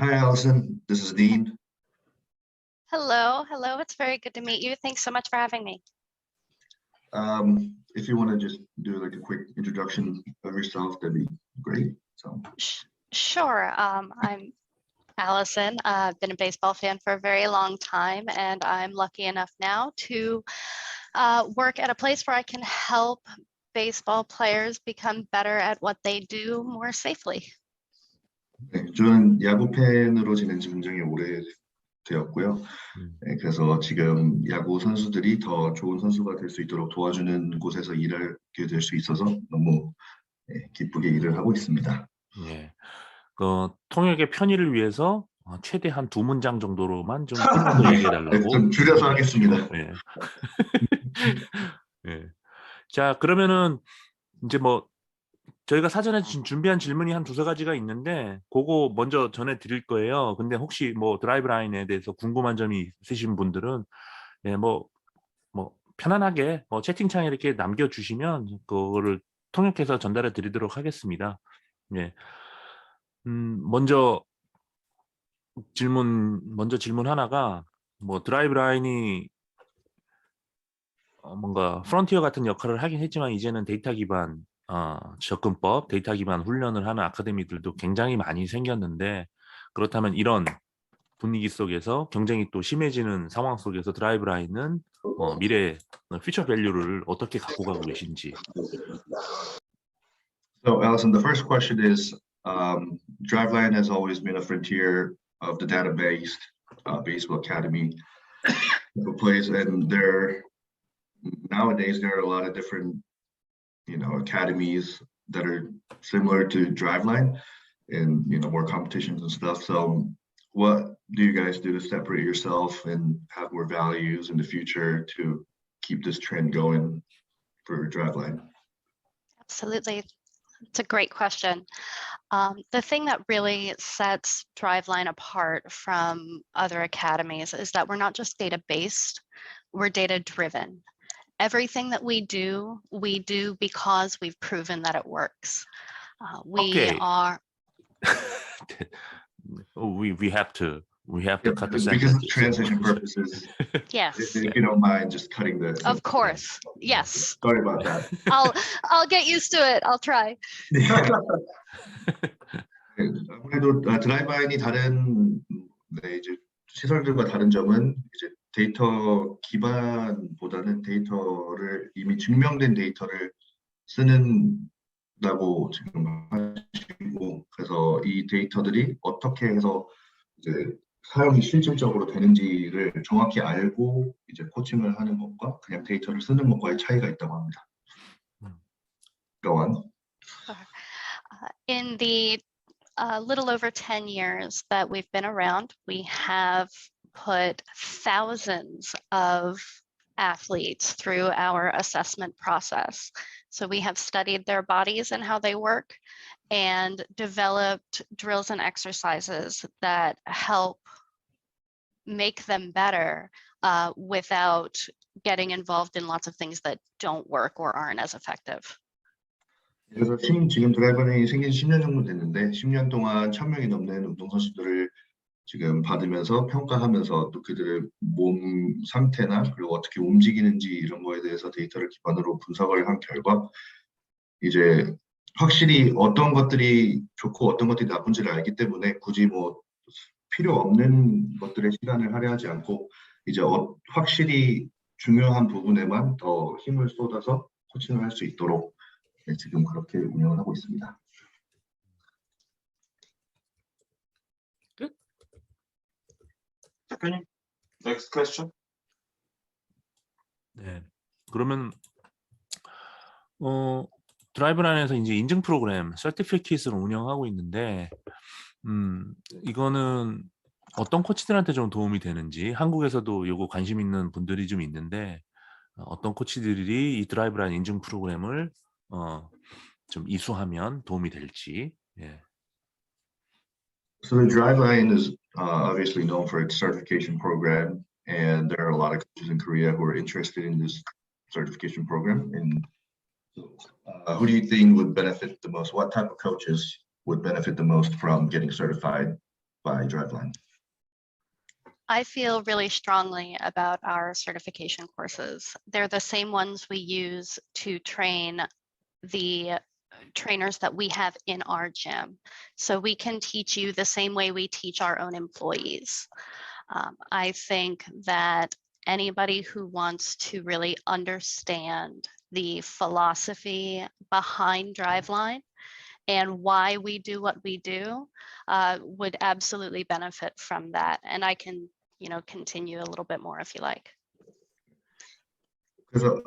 Hi, Allison. This is Dean. Hello, hello. It's very good to meet you. Thanks so much for having me. If you want to just do like a quick introduction of yourself, that'd be great. So, Sure. I'm Allison. I've been a baseball fan for a very long time, and I'm lucky enough now to work at a place where I can help baseball players become better at what they do more safely. 네, 저는 야구 팬으로 지낸 지 굉장히 오래 되었고요. 네, 그래서 지금 야구 선수들이 더 좋은 선수가 될 수 있도록 도와주는 곳에서 일하게 될 수 있어서 너무 기쁘게 일을 하고 있습니다. 예. 그 통역의 편의를 위해서 최대 한 2문장 정도로만 좀 끊어서 얘기해 네, 달라고. 좀 줄여서 하겠습니다. 예. 예. 자, 그러면은 이제 뭐 저희가 사전에 준비한 질문이 한 2-3가지가 있는데 그거 먼저 전해 드릴 거예요. 근데 혹시 뭐 드라이브 라인에 대해서 궁금한 점이 있으신 분들은 예, 뭐 편안하게 채팅창에 이렇게 남겨 주시면 그거를 통역해서 전달해 드리도록 하겠습니다. 예. 먼저 질문 하나가 뭐 드라이브 라인이 뭔가 프론티어 같은 역할을 하긴 했지만 이제는 데이터 기반 접근법, 데이터 기반 훈련을 하는 아카데미들도 굉장히 많이 생겼는데 그렇다면 이런 분위기 속에서 경쟁이 또 심해지는 상황 속에서 드라이브 라인은 미래 퓨처 밸류를 어떻게 갖고 가고 계신지. So, Allison, the first question is, DriveLine has always been a frontier of the data-based baseball academy plays, and nowadays there are a lot of different, academies that are similar to DriveLine, and more competitions and stuff. So, what do you guys do to separate yourself and have more values in the future to keep this trend going for DriveLine? Absolutely. It's a great question. The thing that really sets DriveLine apart from other academies is that we're not just data-based, we're data-driven. Everything that we do because we've proven that it works. We have to cut the Because of sentences. transition purposes. Yes. If you don't mind just cutting the. Of course. Yes. Sorry about that. I'll get used to it. I'll try. 아무래도 드라이브라인이 다른 이제 시설들과 다른 점은 이제 데이터 기반보다는 데이터를 이미 증명된 데이터를 쓰는다고 지금 하시고, 그래서 이 데이터들이 어떻게 해서 이제 사용이 실질적으로 되는지를 정확히 알고 이제 코칭을 하는 것과 그냥 데이터를 쓰는 것과의 차이가 있다고 합니다. Go on. In the little over 10 years that we've been around, we have put thousands of athletes through our assessment process. So we have studied their bodies and how they work and developed drills and exercises that help make them better without getting involved in lots of things that don't work or aren't as effective. 그래서 지금 드라이브라인이 생긴 10년 정도 됐는데 10년 동안 1,000명이 넘는 운동선수들을 지금 받으면서 평가하면서 또 그들의 몸 상태나 그리고 어떻게 움직이는지 이런 거에 대해서 데이터를 기반으로 분석을 한 결과 이제 확실히 어떤 것들이 좋고 어떤 것들이 나쁜지를 알기 때문에 굳이 뭐 필요 없는 것들에 시간을 할애하지 않고 이제 확실히 중요한 부분에만 더 힘을 쏟아서 코칭을 할 수 있도록 지금 그렇게 운영을 하고 있습니다. 대표님. Next question. 네. 그러면 드라이브라인에서 이제 인증 프로그램 서티피킷을 운영하고 있는데 이거는 어떤 코치들한테 좀 도움이 되는지, 한국에서도 요거 관심 있는 분들이 좀 있는데 어떤 코치들이 이 드라이브라인 인증 프로그램을 좀 이수하면 도움이 될지. 예. So the DriveLine is obviously known for its certification program, and there are a lot of coaches in Korea who are interested in this certification program. And who do you think would benefit the most? What type of coaches would benefit the most from getting certified by Driveline? I feel really strongly about our certification courses. They're the same ones we use to train the trainers that we have in our gym. So we can teach you the same way we teach our own employees. I think that anybody who wants to really understand the philosophy behind Driveline and why we do what we do would absolutely benefit from that. And I can, continue a little bit more if you like. 그래서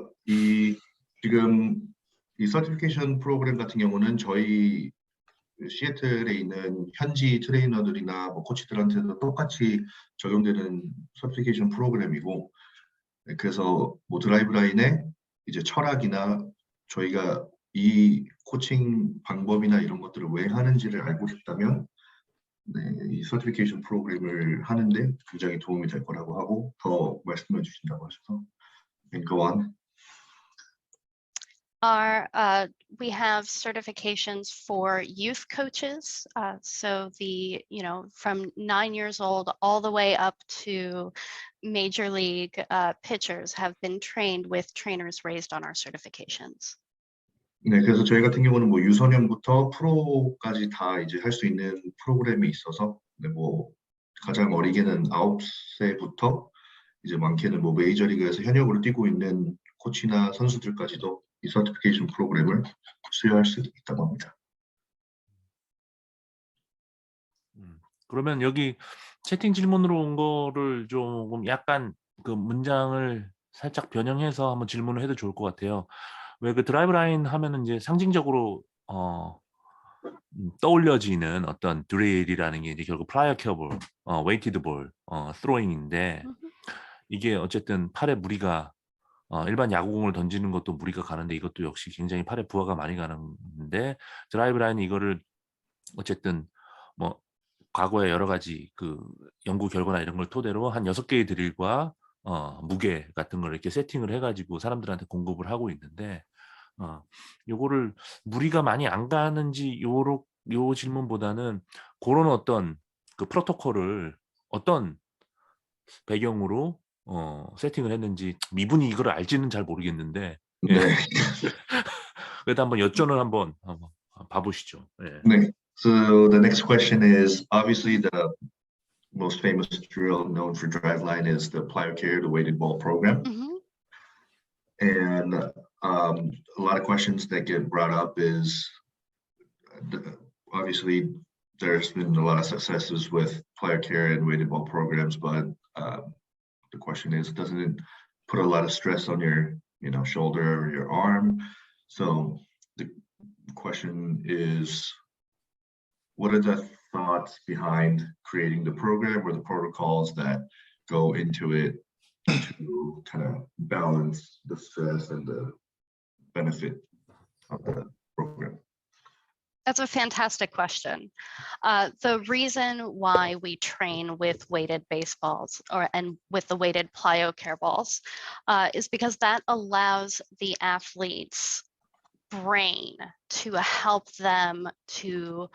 지금 이 서티피케이션 프로그램 같은 경우는 저희 시애틀에 있는 현지 트레이너들이나 뭐 코치들한테도 똑같이 적용되는 서티피케이션 프로그램이고, 그래서 뭐 드라이브라인의 이제 철학이나 저희가 이 코칭 방법이나 이런 것들을 왜 하는지를 알고 싶다면 이 서티피케이션 프로그램을 하는데 굉장히 도움이 될 거라고 하고 더 말씀해 주신다고 하셔서 go on. We have certifications for youth coaches. So from 9 years old all the way up to major league pitchers have been trained with trainers raised on our certifications. 네, 그래서 저희 같은 경우는 뭐 유소년부터 프로까지 다 이제 할 수 있는 프로그램이 있어서, 뭐 가장 어리게는 9세부터 이제 많게는 뭐 메이저리그에서 현역으로 뛰고 있는 코치나 선수들까지도 이 서티피케이션 프로그램을 수여할 수 있다고 합니다. 그러면 여기 채팅 질문으로 온 거를 조금 약간 그 문장을 살짝 변형해서 한번 질문을 해도 좋을 것 같아요. 왜 그 드라이브 라인 하면은 이제 상징적으로 떠올려지는 어떤 드릴이라는 게 이제 결국 프라이어 케어볼, 웨이티드 볼, 스로잉인데 이게 어쨌든 팔에 무리가 일반 야구공을 던지는 것도 무리가 가는데 이것도 역시 굉장히 팔에 부하가 많이 가는데 드라이브 라인이 이거를 어쨌든 뭐 과거에 여러 가지 그 연구 결과나 이런 걸 토대로 한 6개의 드릴과 무게 같은 걸 이렇게 세팅을 해가지고 사람들한테 공급을 하고 있는데 요거를 무리가 많이 안 가는지 요 질문보다는 그런 어떤 그 프로토콜을 어떤 배경으로 세팅을 했는지 미분이 이걸 알지는 잘 모르겠는데 예. 네. 그래도 한번 여쭤는 한번 봐보시죠. 예. 네. So the next question is obviously the most famous drill known for Driveline is the plyo carrier, the weighted ball program. And a lot of questions that get brought up is obviously there's been a lot of successes with plyo carrier and weighted ball programs, but the question is, doesn't it put a lot of stress on your shoulder or your arm? So the question is, what are the thoughts behind creating the program or the protocols that go into it to kind of balance the stress and the benefit of the program? That's a fantastic question. The reason why we train with weighted baseballs and with the weighted plyo care balls is because that allows the athlete's brain to help them to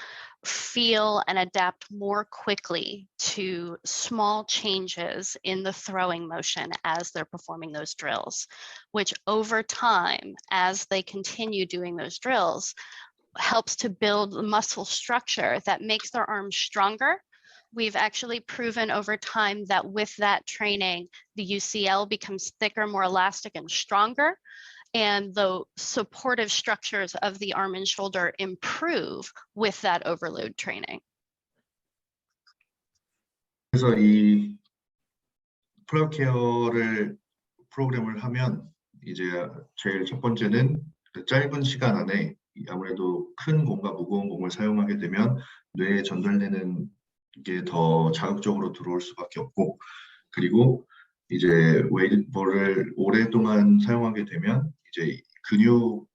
feel and adapt more quickly to small changes in the throwing motion as they're performing those drills, which over time, as they continue doing those drills, helps to build muscle structure that makes their arms stronger. We've actually proven over time that with that training, the UCL becomes thicker, more elastic, and stronger. And the supportive structures of the arm and shoulder improve with that overload training. 그래서 이 플라요 케어를 프로그램을 하면 이제 제일 첫 번째는 그 짧은 시간 안에 아무래도 큰 공과 무거운 공을 사용하게 되면 뇌에 전달되는 게 더 자극적으로 들어올 수밖에 없고, 그리고 이제 웨이트볼을 오랫동안 사용하게 되면 이제 근육에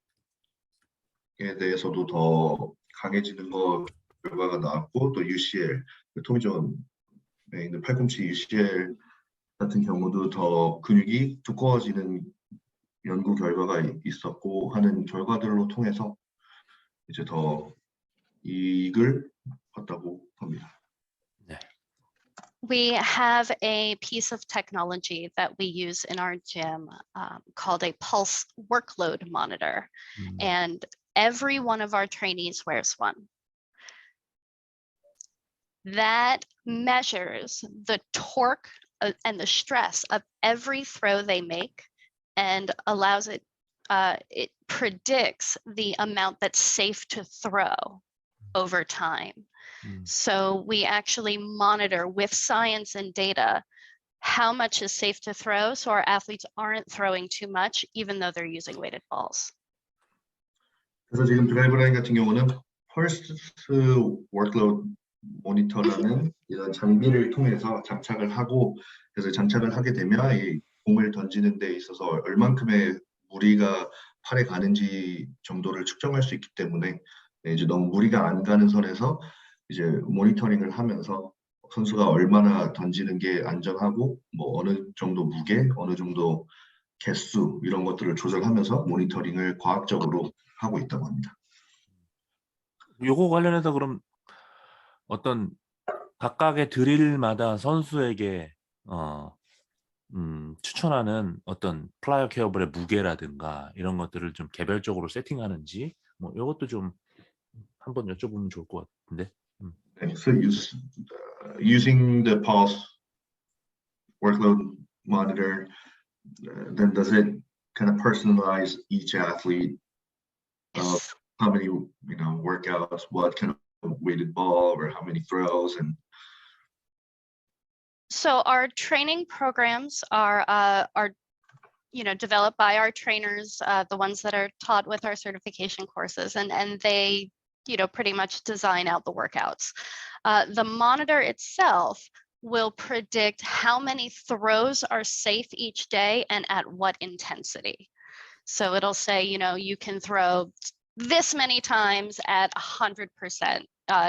대해서도 더 강해지는 거 결과가 나왔고, 또 UCL, 토미 존에 있는 팔꿈치 UCL 같은 경우도 더 근육이 두꺼워지는 연구 결과가 있었고 하는 결과들로 통해서 이제 더 이익을 봤다고 봅니다. 네. We have a piece of technology that we use in our gym called a pulse workload monitor. And every one of our trainees wears one. That measures the torque and the stress of every throw they make and allows it, it predicts the amount that's safe to throw over time. So we actually monitor with science and data how much is safe to throw so our athletes aren't throwing too much even though they're using weighted balls. 그래서 지금 드라이브 라인 같은 경우는 펄스 워크로드 모니터라는 이런 장비를 통해서 장착을 하고, 그래서 장착을 하게 되면 이 공을 던지는 데 있어서 얼만큼의 무리가 팔에 가는지 정도를 측정할 수 있기 때문에 이제 너무 무리가 안 가는 선에서 이제 모니터링을 하면서 선수가 얼마나 던지는 게 안전하고 뭐 어느 정도 무게, 어느 정도 개수 이런 것들을 조절하면서 모니터링을 과학적으로 하고 있다고 합니다. 요거 관련해서 그럼 어떤 각각의 드릴마다 선수에게 추천하는 어떤 플라이어 케어볼의 무게라든가 이런 것들을 좀 개별적으로 세팅하는지 뭐 이것도 좀 한번 여쭤보면 좋을 것 같은데. So using the pulse workload monitor, then does it kind of personalize each athlete? Yes. How many workouts, what kind of weighted ball, or how many throws, and So our training programs are developed by our trainers, the ones that are taught with our certification courses, and they pretty much design out the workouts. The monitor itself will predict how many throws are safe each day and at what intensity. So it'll say, you can throw this many times at 100%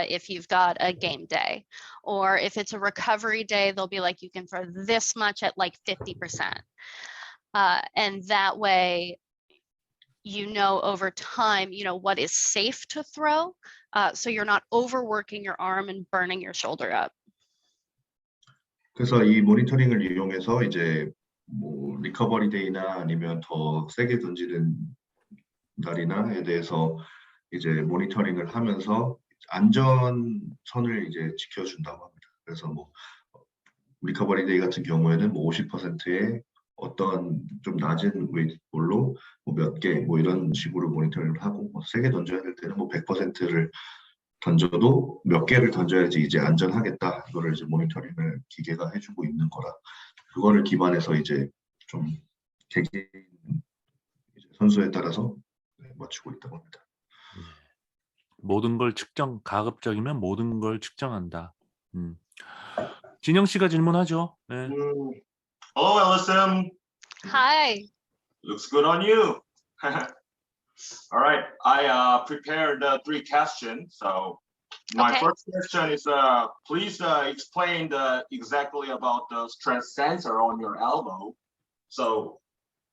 if you've got a game day. Or if it's a recovery day, they'll be like, you can throw this much at like 50%. And that way, over time, what is safe to throw. So you're not overworking your arm and burning your shoulder up. 그래서 이 모니터링을 이용해서 이제 뭐 리커버리 데이나 아니면 더 세게 던지는 날이나에 대해서 이제 모니터링을 하면서 안전선을 이제 지켜준다고 합니다. 그래서 뭐 리커버리 데이 같은 경우에는 뭐 50%의 어떤 좀 낮은 웨이트볼로 뭐 몇 개 뭐 이런 식으로 모니터링을 하고, 뭐 세게 던져야 될 때는 뭐 100%를 던져도 몇 개를 던져야지 이제 안전하겠다, 이거를 이제 모니터링을 기계가 해주고 있는 거라, 그거를 기반해서 이제 좀 개개인 선수에 따라서 맞추고 있다고 합니다. 모든 걸 가급적이면 모든 걸 측정한다. 진영 씨가 질문하죠. 네. Hello, Ellison. Hi. Looks good on you. All right, I prepared 3 questions. So my Okay. first question is, please explain exactly about the stress sensor on your elbow. So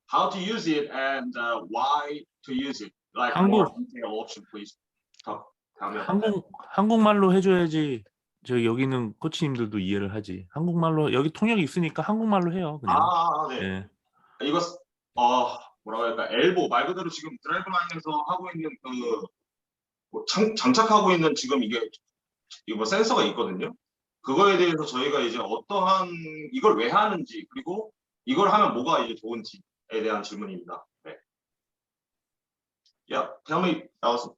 how to use it and why to use it? Like more detailed option, please. Tell me about that. 한국말로 해줘야지. 저 여기 있는 코치님들도 이해를 하지. 한국말로 여기 통역이 있으니까 한국말로 해요. 그냥. 네. 네. 이거 뭐라고 할까? 엘보 말 그대로 지금 드라이브 라인에서 하고 있는 뭐 장착하고 있는 지금 이거 센서가 있거든요. 그거에 대해서 저희가 이제 어떠한 이걸 왜 하는지, 그리고 이걸 하면 뭐가 이제 좋은지에 대한 질문입니다. 네. Yeah, tell me, Allison.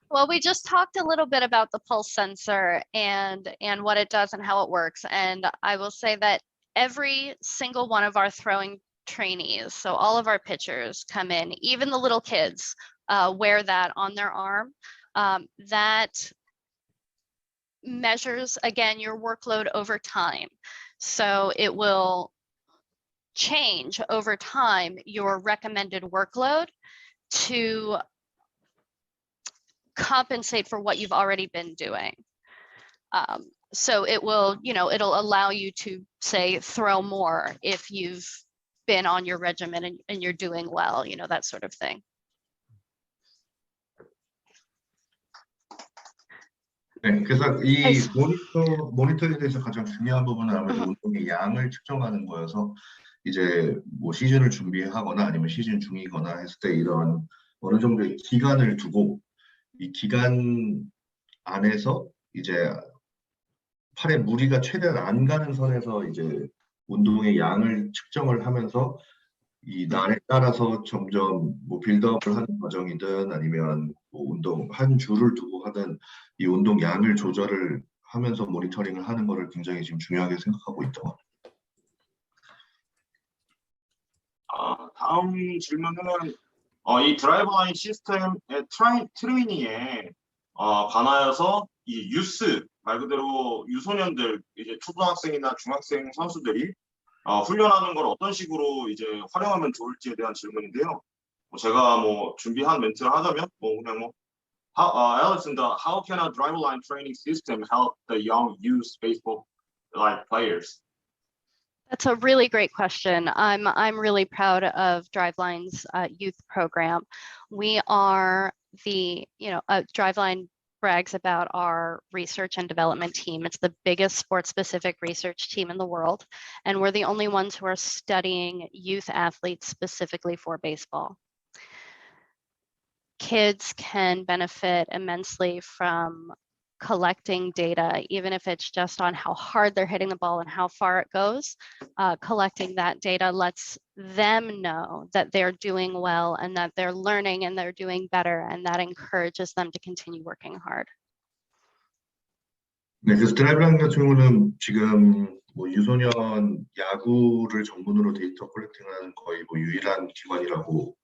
Well, we just talked a little bit about the pulse sensor and what it does and how it works. And I will say that every single one of our throwing trainees, so all of our pitchers come in, even the little kids wear that on their arm. That measures, again, your workload over time. So it will change over time your recommended workload to compensate for what you've already been doing. So it will, it'll allow you to say throw more if you've been on your regimen and you're doing well, that sort of thing. 네, 그래서 이 알겠- 모니터링에서 가장 중요한 부분은 아무래도 운동의 양을 측정하는 거여서 이제 뭐 시즌을 준비하거나 아니면 시즌 중이거나 했을 때 이런 어느 정도의 기간을 두고 이 기간 안에서 이제 팔에 무리가 최대한 안 가는 선에서 이제 운동의 양을 측정을 하면서 이 날에 따라서 점점 뭐 빌드업을 하는 과정이든 아니면 뭐 운동 한 주를 두고 하든 이 운동 양을 조절을 하면서 모니터링을 하는 거를 굉장히 지금 중요하게 생각하고 있던 것 같아요. 다음 질문은 이 드라이브 라인 시스템의 트레이닝에 관하여서 이 유스 말 그대로 유소년들 이제 초등학생이나 중학생 선수들이 훈련하는 걸 어떤 식으로 이제 활용하면 좋을지에 대한 질문인데요. 제가 뭐 준비한 멘트를 하자면 그냥 Allison, how can a drive line training system help the young youth baseball like players? That's a really great question. I'm really proud of Driveline's youth program. We are Driveline brags about our research and development team. It's the biggest sports-specific research team in the world, and we're the only ones who are studying youth athletes specifically for baseball. Kids can benefit immensely from collecting data, even if it's just on how hard they're hitting the ball and how far it goes. Collecting that data lets them know that they're doing well and that they're learning and they're doing better, and that encourages them to continue working hard. 네, 그래서 드라이브라인 같은 경우는 지금 뭐 유소년 야구를 전문으로 데이터 컬렉팅하는 거의 뭐 유일한 기관이라고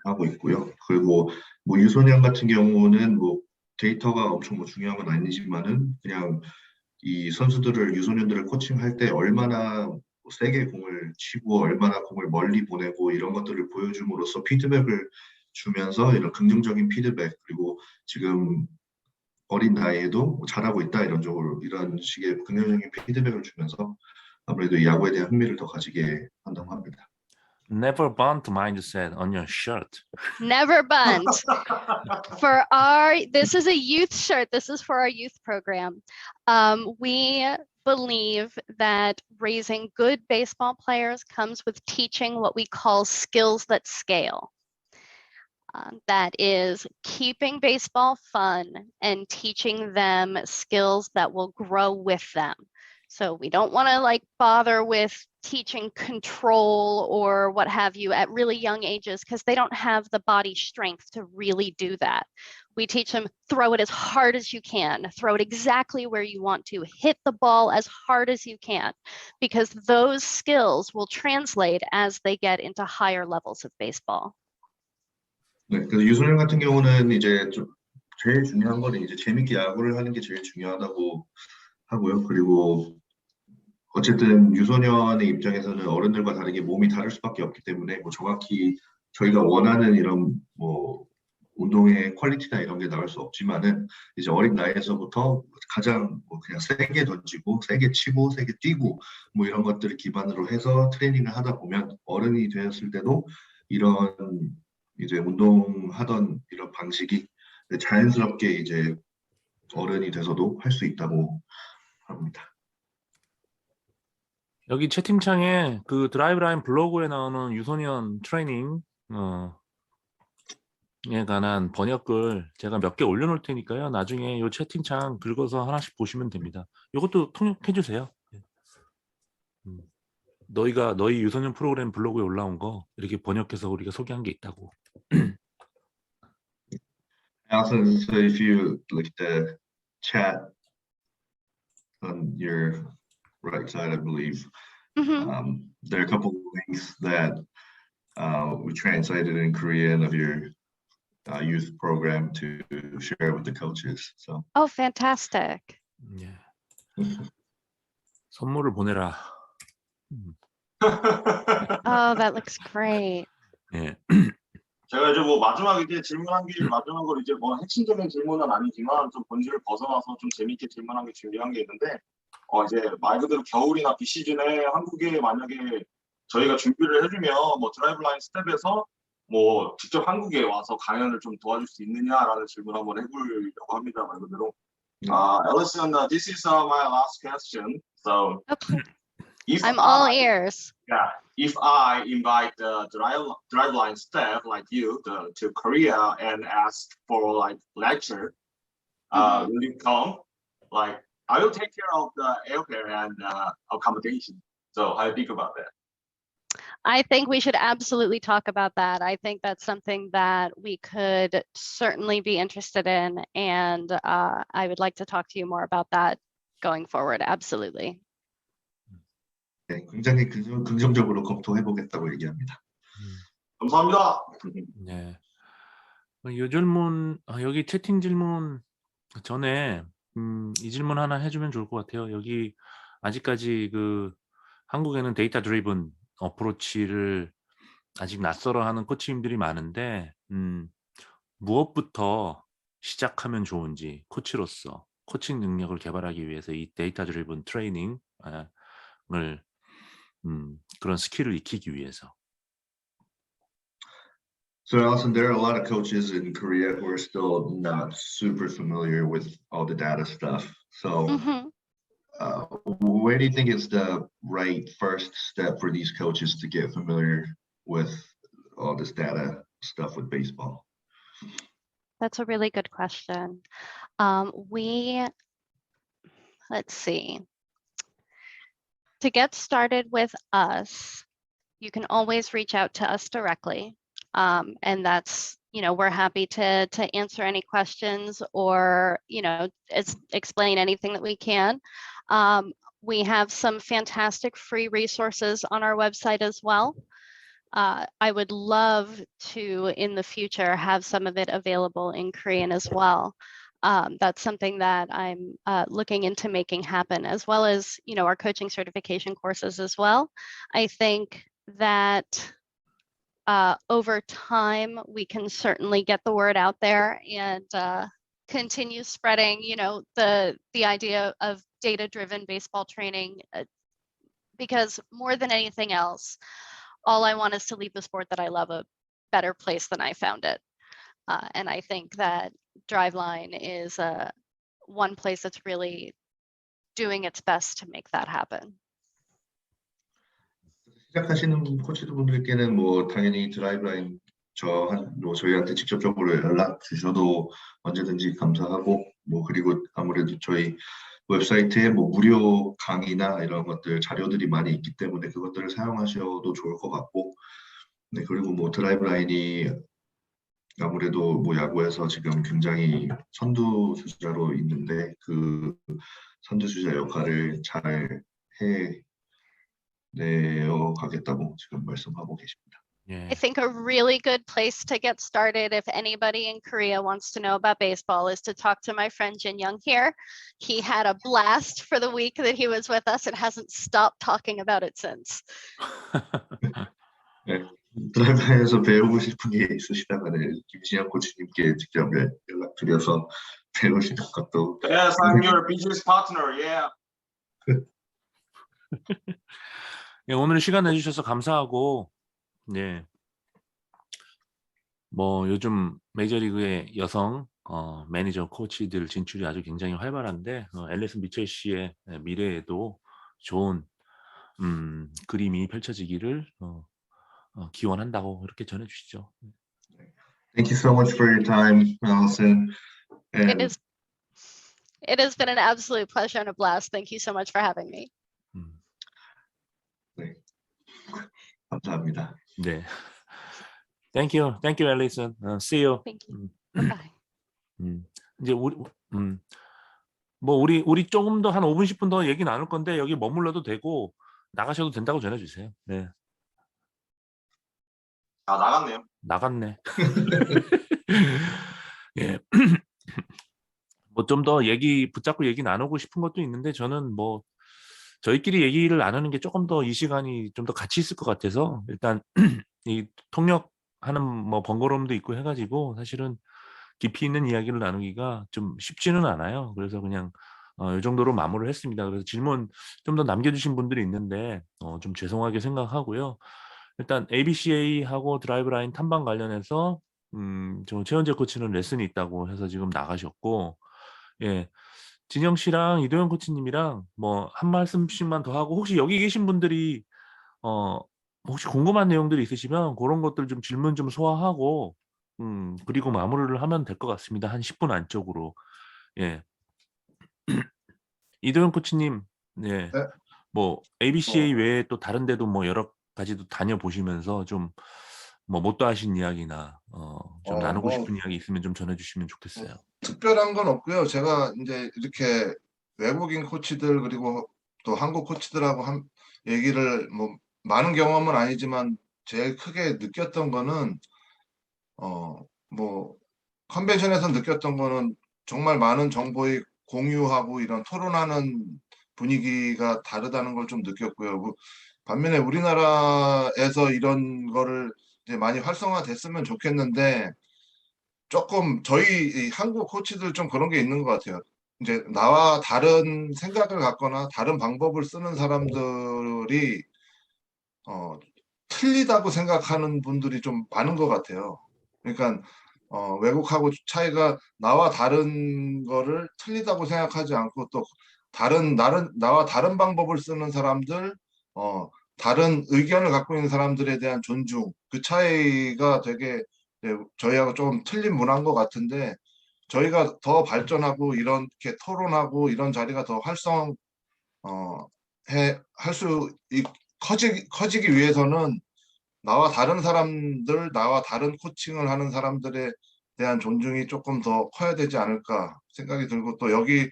하고 있고요. 그리고 뭐 유소년 같은 경우는 뭐 데이터가 엄청 뭐 중요한 건 아니지만은 그냥 이 선수들을 유소년들을 코칭할 때 얼마나 세게 공을 치고 얼마나 공을 멀리 보내고 이런 것들을 보여줌으로써 피드백을 주면서 이런 긍정적인 피드백 그리고 지금 어린 나이에도 잘하고 있다 이런 식의 긍정적인 피드백을 주면서 아무래도 야구에 대한 흥미를 더 가지게 한다고 합니다. Never bunt mindset on your shirt. Never bunt. This is a youth shirt. This is for our youth program. We believe that raising good baseball players comes with teaching what we call skills that scale. That is keeping baseball fun and teaching them skills that will grow with them. So we don't want to bother with teaching control or what have you at really young ages because they don't have the body strength to really do that. We teach them throw it as hard as you can, throw it exactly where you want to, hit the ball as hard as you can, because those skills will translate as they get into higher levels of baseball. 네, 그래서 유소년 같은 경우는 이제 좀 제일 중요한 거는 이제 재밌게 야구를 하는 게 제일 중요하다고 하고요. 그리고 어쨌든 유소년의 입장에서는 어른들과 다르게 몸이 다를 수밖에 없기 때문에 뭐 정확히 저희가 원하는 이런 뭐 운동의 퀄리티나 이런 게 나올 수 없지만은 이제 어린 나이에서부터 가장 뭐 그냥 세게 던지고 세게 치고 세게 뛰고 뭐 이런 것들을 기반으로 해서 트레이닝을 하다 보면 어른이 되었을 때도 이런 이제 운동하던 이런 방식이 자연스럽게 이제 어른이 돼서도 할 수 있다고 합니다. 여기 채팅창에 그 드라이브 라인 블로그에 나오는 유소년 트레이닝 에 관한 번역글 제가 몇 개 올려놓을 테니까요. 나중에 이 채팅창 긁어서 하나씩 보시면 됩니다. 이것도 통역해 주세요. 너희 유소년 프로그램 블로그에 올라온 거 이렇게 번역해서 우리가 소개한 게 있다고. Also, so if you look at the chat on your right side, I believe, there are a couple of links that we translated in Korean of your youth program to share with the coaches. So. Oh, fantastic. 예. 선물을 보내라. Oh, that looks great. 예. 제가 이제 뭐 마지막 이제 질문한 게 마지막 걸 이제 뭐 핵심적인 질문은 아니지만 좀 본질을 벗어나서 좀 재밌게 질문한 게 준비한 게 있는데 이제 말 그대로 겨울이나 비시즌에 한국에 만약에 저희가 준비를 해주면 뭐 드라이브 라인 스텝에서 뭐 직접 한국에 와서 강연을 좀 도와줄 수 있느냐라는 질문 한번 해보려고 합니다. 말 그대로. Ellison, this is my last question. So Okay, if I'm all I ears. Yeah, if I invite the driveline staff like you to Korea and ask for like lecture, Mhm. will you come? Like, I will take care of the airfare and accommodation. So how do you think about that? I think we should absolutely talk about that. I think that's something that we could certainly be interested in, and I would like to talk to you more about that going forward. Absolutely. 네, 굉장히 긍정적으로 검토해 보겠다고 얘기합니다. 감사합니다. 네. 이 질문, 여기 채팅 질문 전에 이 질문 하나 해주면 좋을 것 같아요. 여기 아직까지 그 한국에는 데이터 드리븐 어프로치를 아직 낯설어하는 코치님들이 많은데 무엇부터 시작하면 좋은지 코치로서 코칭 능력을 개발하기 위해서 이 데이터 드리븐 트레이닝을 그런 스킬을 익히기 위해서. So Allison, there are a lot of coaches in Korea who are still not super familiar with all the data stuff. So Mhm. where do you think is the right first step for these coaches to get familiar with all this data stuff with baseball? That's a really good question. Let's see. To get started with us, you can always reach out to us directly. And that's, we're happy to answer any questions or, explain anything that we can. We have some fantastic free resources on our website as well. I would love to, in the future, have some of it available in Korean as well. That's something that I'm looking into making happen, as well as, our coaching certification courses as well. I think that over time, we can certainly get the word out there and continue spreading, the idea of data-driven baseball training, because more than anything else, all I want is to leave the sport that I love a better place than I found it. And I think that Driveline is one place that's really doing its best to make that happen. 시작하시는 코치분들께는 뭐 당연히 드라이브라인 저희한테 직접적으로 연락 주셔도 언제든지 감사하고 뭐 그리고 아무래도 저희 웹사이트에 뭐 무료 강의나 이런 것들 자료들이 많이 있기 때문에 그것들을 사용하셔도 좋을 것 같고 네 그리고 뭐 드라이브라인이 아무래도 뭐 야구에서 지금 굉장히 선두주자로 있는데 그 선두주자 역할을 잘 해내어 가겠다고 지금 말씀하고 계십니다. I think a really good place to get started if anybody in Korea wants to know about baseball is to talk to my friend Jin Young here. He had a blast for the week that he was with us and hasn't stopped talking about it since. 네, 드라이브에서 배우고 싶은 게 있으시다면 김진영 코치님께 직접 연락드려서 배우시는 것도 Yes, I'm your business partner. Yeah. 예, 오늘 시간 내주셔서 감사하고 네. 뭐 요즘 메이저리그의 여성 매니저 코치들 진출이 아주 굉장히 활발한데 앨리슨 미첼 씨의 미래에도 좋은 그림이 펼쳐지기를 기원한다고 이렇게 전해주시죠. Thank you so much for your time, Allison. And It has been an absolute pleasure and a blast. Thank you so much for having me. 네, 감사합니다. 네. Thank you, Allison. See you. Thank you. Bye. 이제 우리 조금 더 한 5분 10분 더 얘기 나눌 건데 여기 머물러도 되고 나가셔도 된다고 전해주세요. 네. 아, 나갔네요. 나갔네. 예. 뭐 좀 더 붙잡고 얘기 나누고 싶은 것도 있는데 저는 뭐 저희끼리 얘기를 나누는 게 조금 더 이 시간이 좀 더 가치 있을 것 같아서 일단 이 통역 하는 뭐 번거로움도 있고 해가지고 사실은 깊이 있는 이야기를 나누기가 좀 쉽지는 않아요. 그래서 그냥 이 정도로 마무리를 했습니다. 그래서 질문 좀 더 남겨주신 분들이 있는데 좀 죄송하게 생각하고요. 일단 ABCA하고 드라이브 라인 탐방 관련해서 저 최현재 코치는 레슨이 있다고 해서 지금 나가셨고, 예, 진영 씨랑 이도현 코치님이랑 뭐 한 말씀씩만 더 하고, 혹시 여기 계신 분들이 어 혹시 궁금한 내용들이 있으시면 그런 것들 좀 질문 좀 소화하고 그리고 마무리를 하면 될 것 같습니다. 한 10분 안쪽으로. 예. 이도현 코치님, 네. 네. 뭐 ABCA 외에 또 다른 데도 뭐 여러 가지도 다녀보시면서 좀 뭐 못다 하신 이야기나 좀 나누고 뭐 싶은 이야기 있으면 좀 전해 주시면 좋겠어요. 특별한 건 없고요. 제가 이제 이렇게 외국인 코치들 그리고 또 한국 코치들하고 얘기를 뭐 많은 경험은 아니지만 제일 크게 느꼈던 거는 뭐 컨벤션에서 느꼈던 거는 정말 많은 정보의 공유하고 이런 토론하는 분위기가 다르다는 걸 좀 느꼈고요. 반면에 우리나라에서 이런 거를 이제 많이 활성화됐으면 좋겠는데 조금 저희 이 한국 코치들 좀 그런 게 있는 것 같아요. 이제 나와 다른 생각을 갖거나 다른 방법을 쓰는 사람들이 틀리다고 생각하는 분들이 좀 많은 것 같아요. 그러니까 외국하고 차이가 나와 다른 거를 틀리다고 생각하지 않고 또 나와 다른 방법을 쓰는 사람들, 다른 의견을 갖고 있는 사람들에 대한 존중, 그 차이가 되게 저희하고 조금 틀린 문화인 것 같은데 저희가 더 발전하고 이렇게 토론하고 이런 자리가 더 할수 커지기 위해서는 나와 다른 코칭을 하는 사람들에 대한 존중이 조금 더 커야 되지 않을까 생각이 들고 또 여기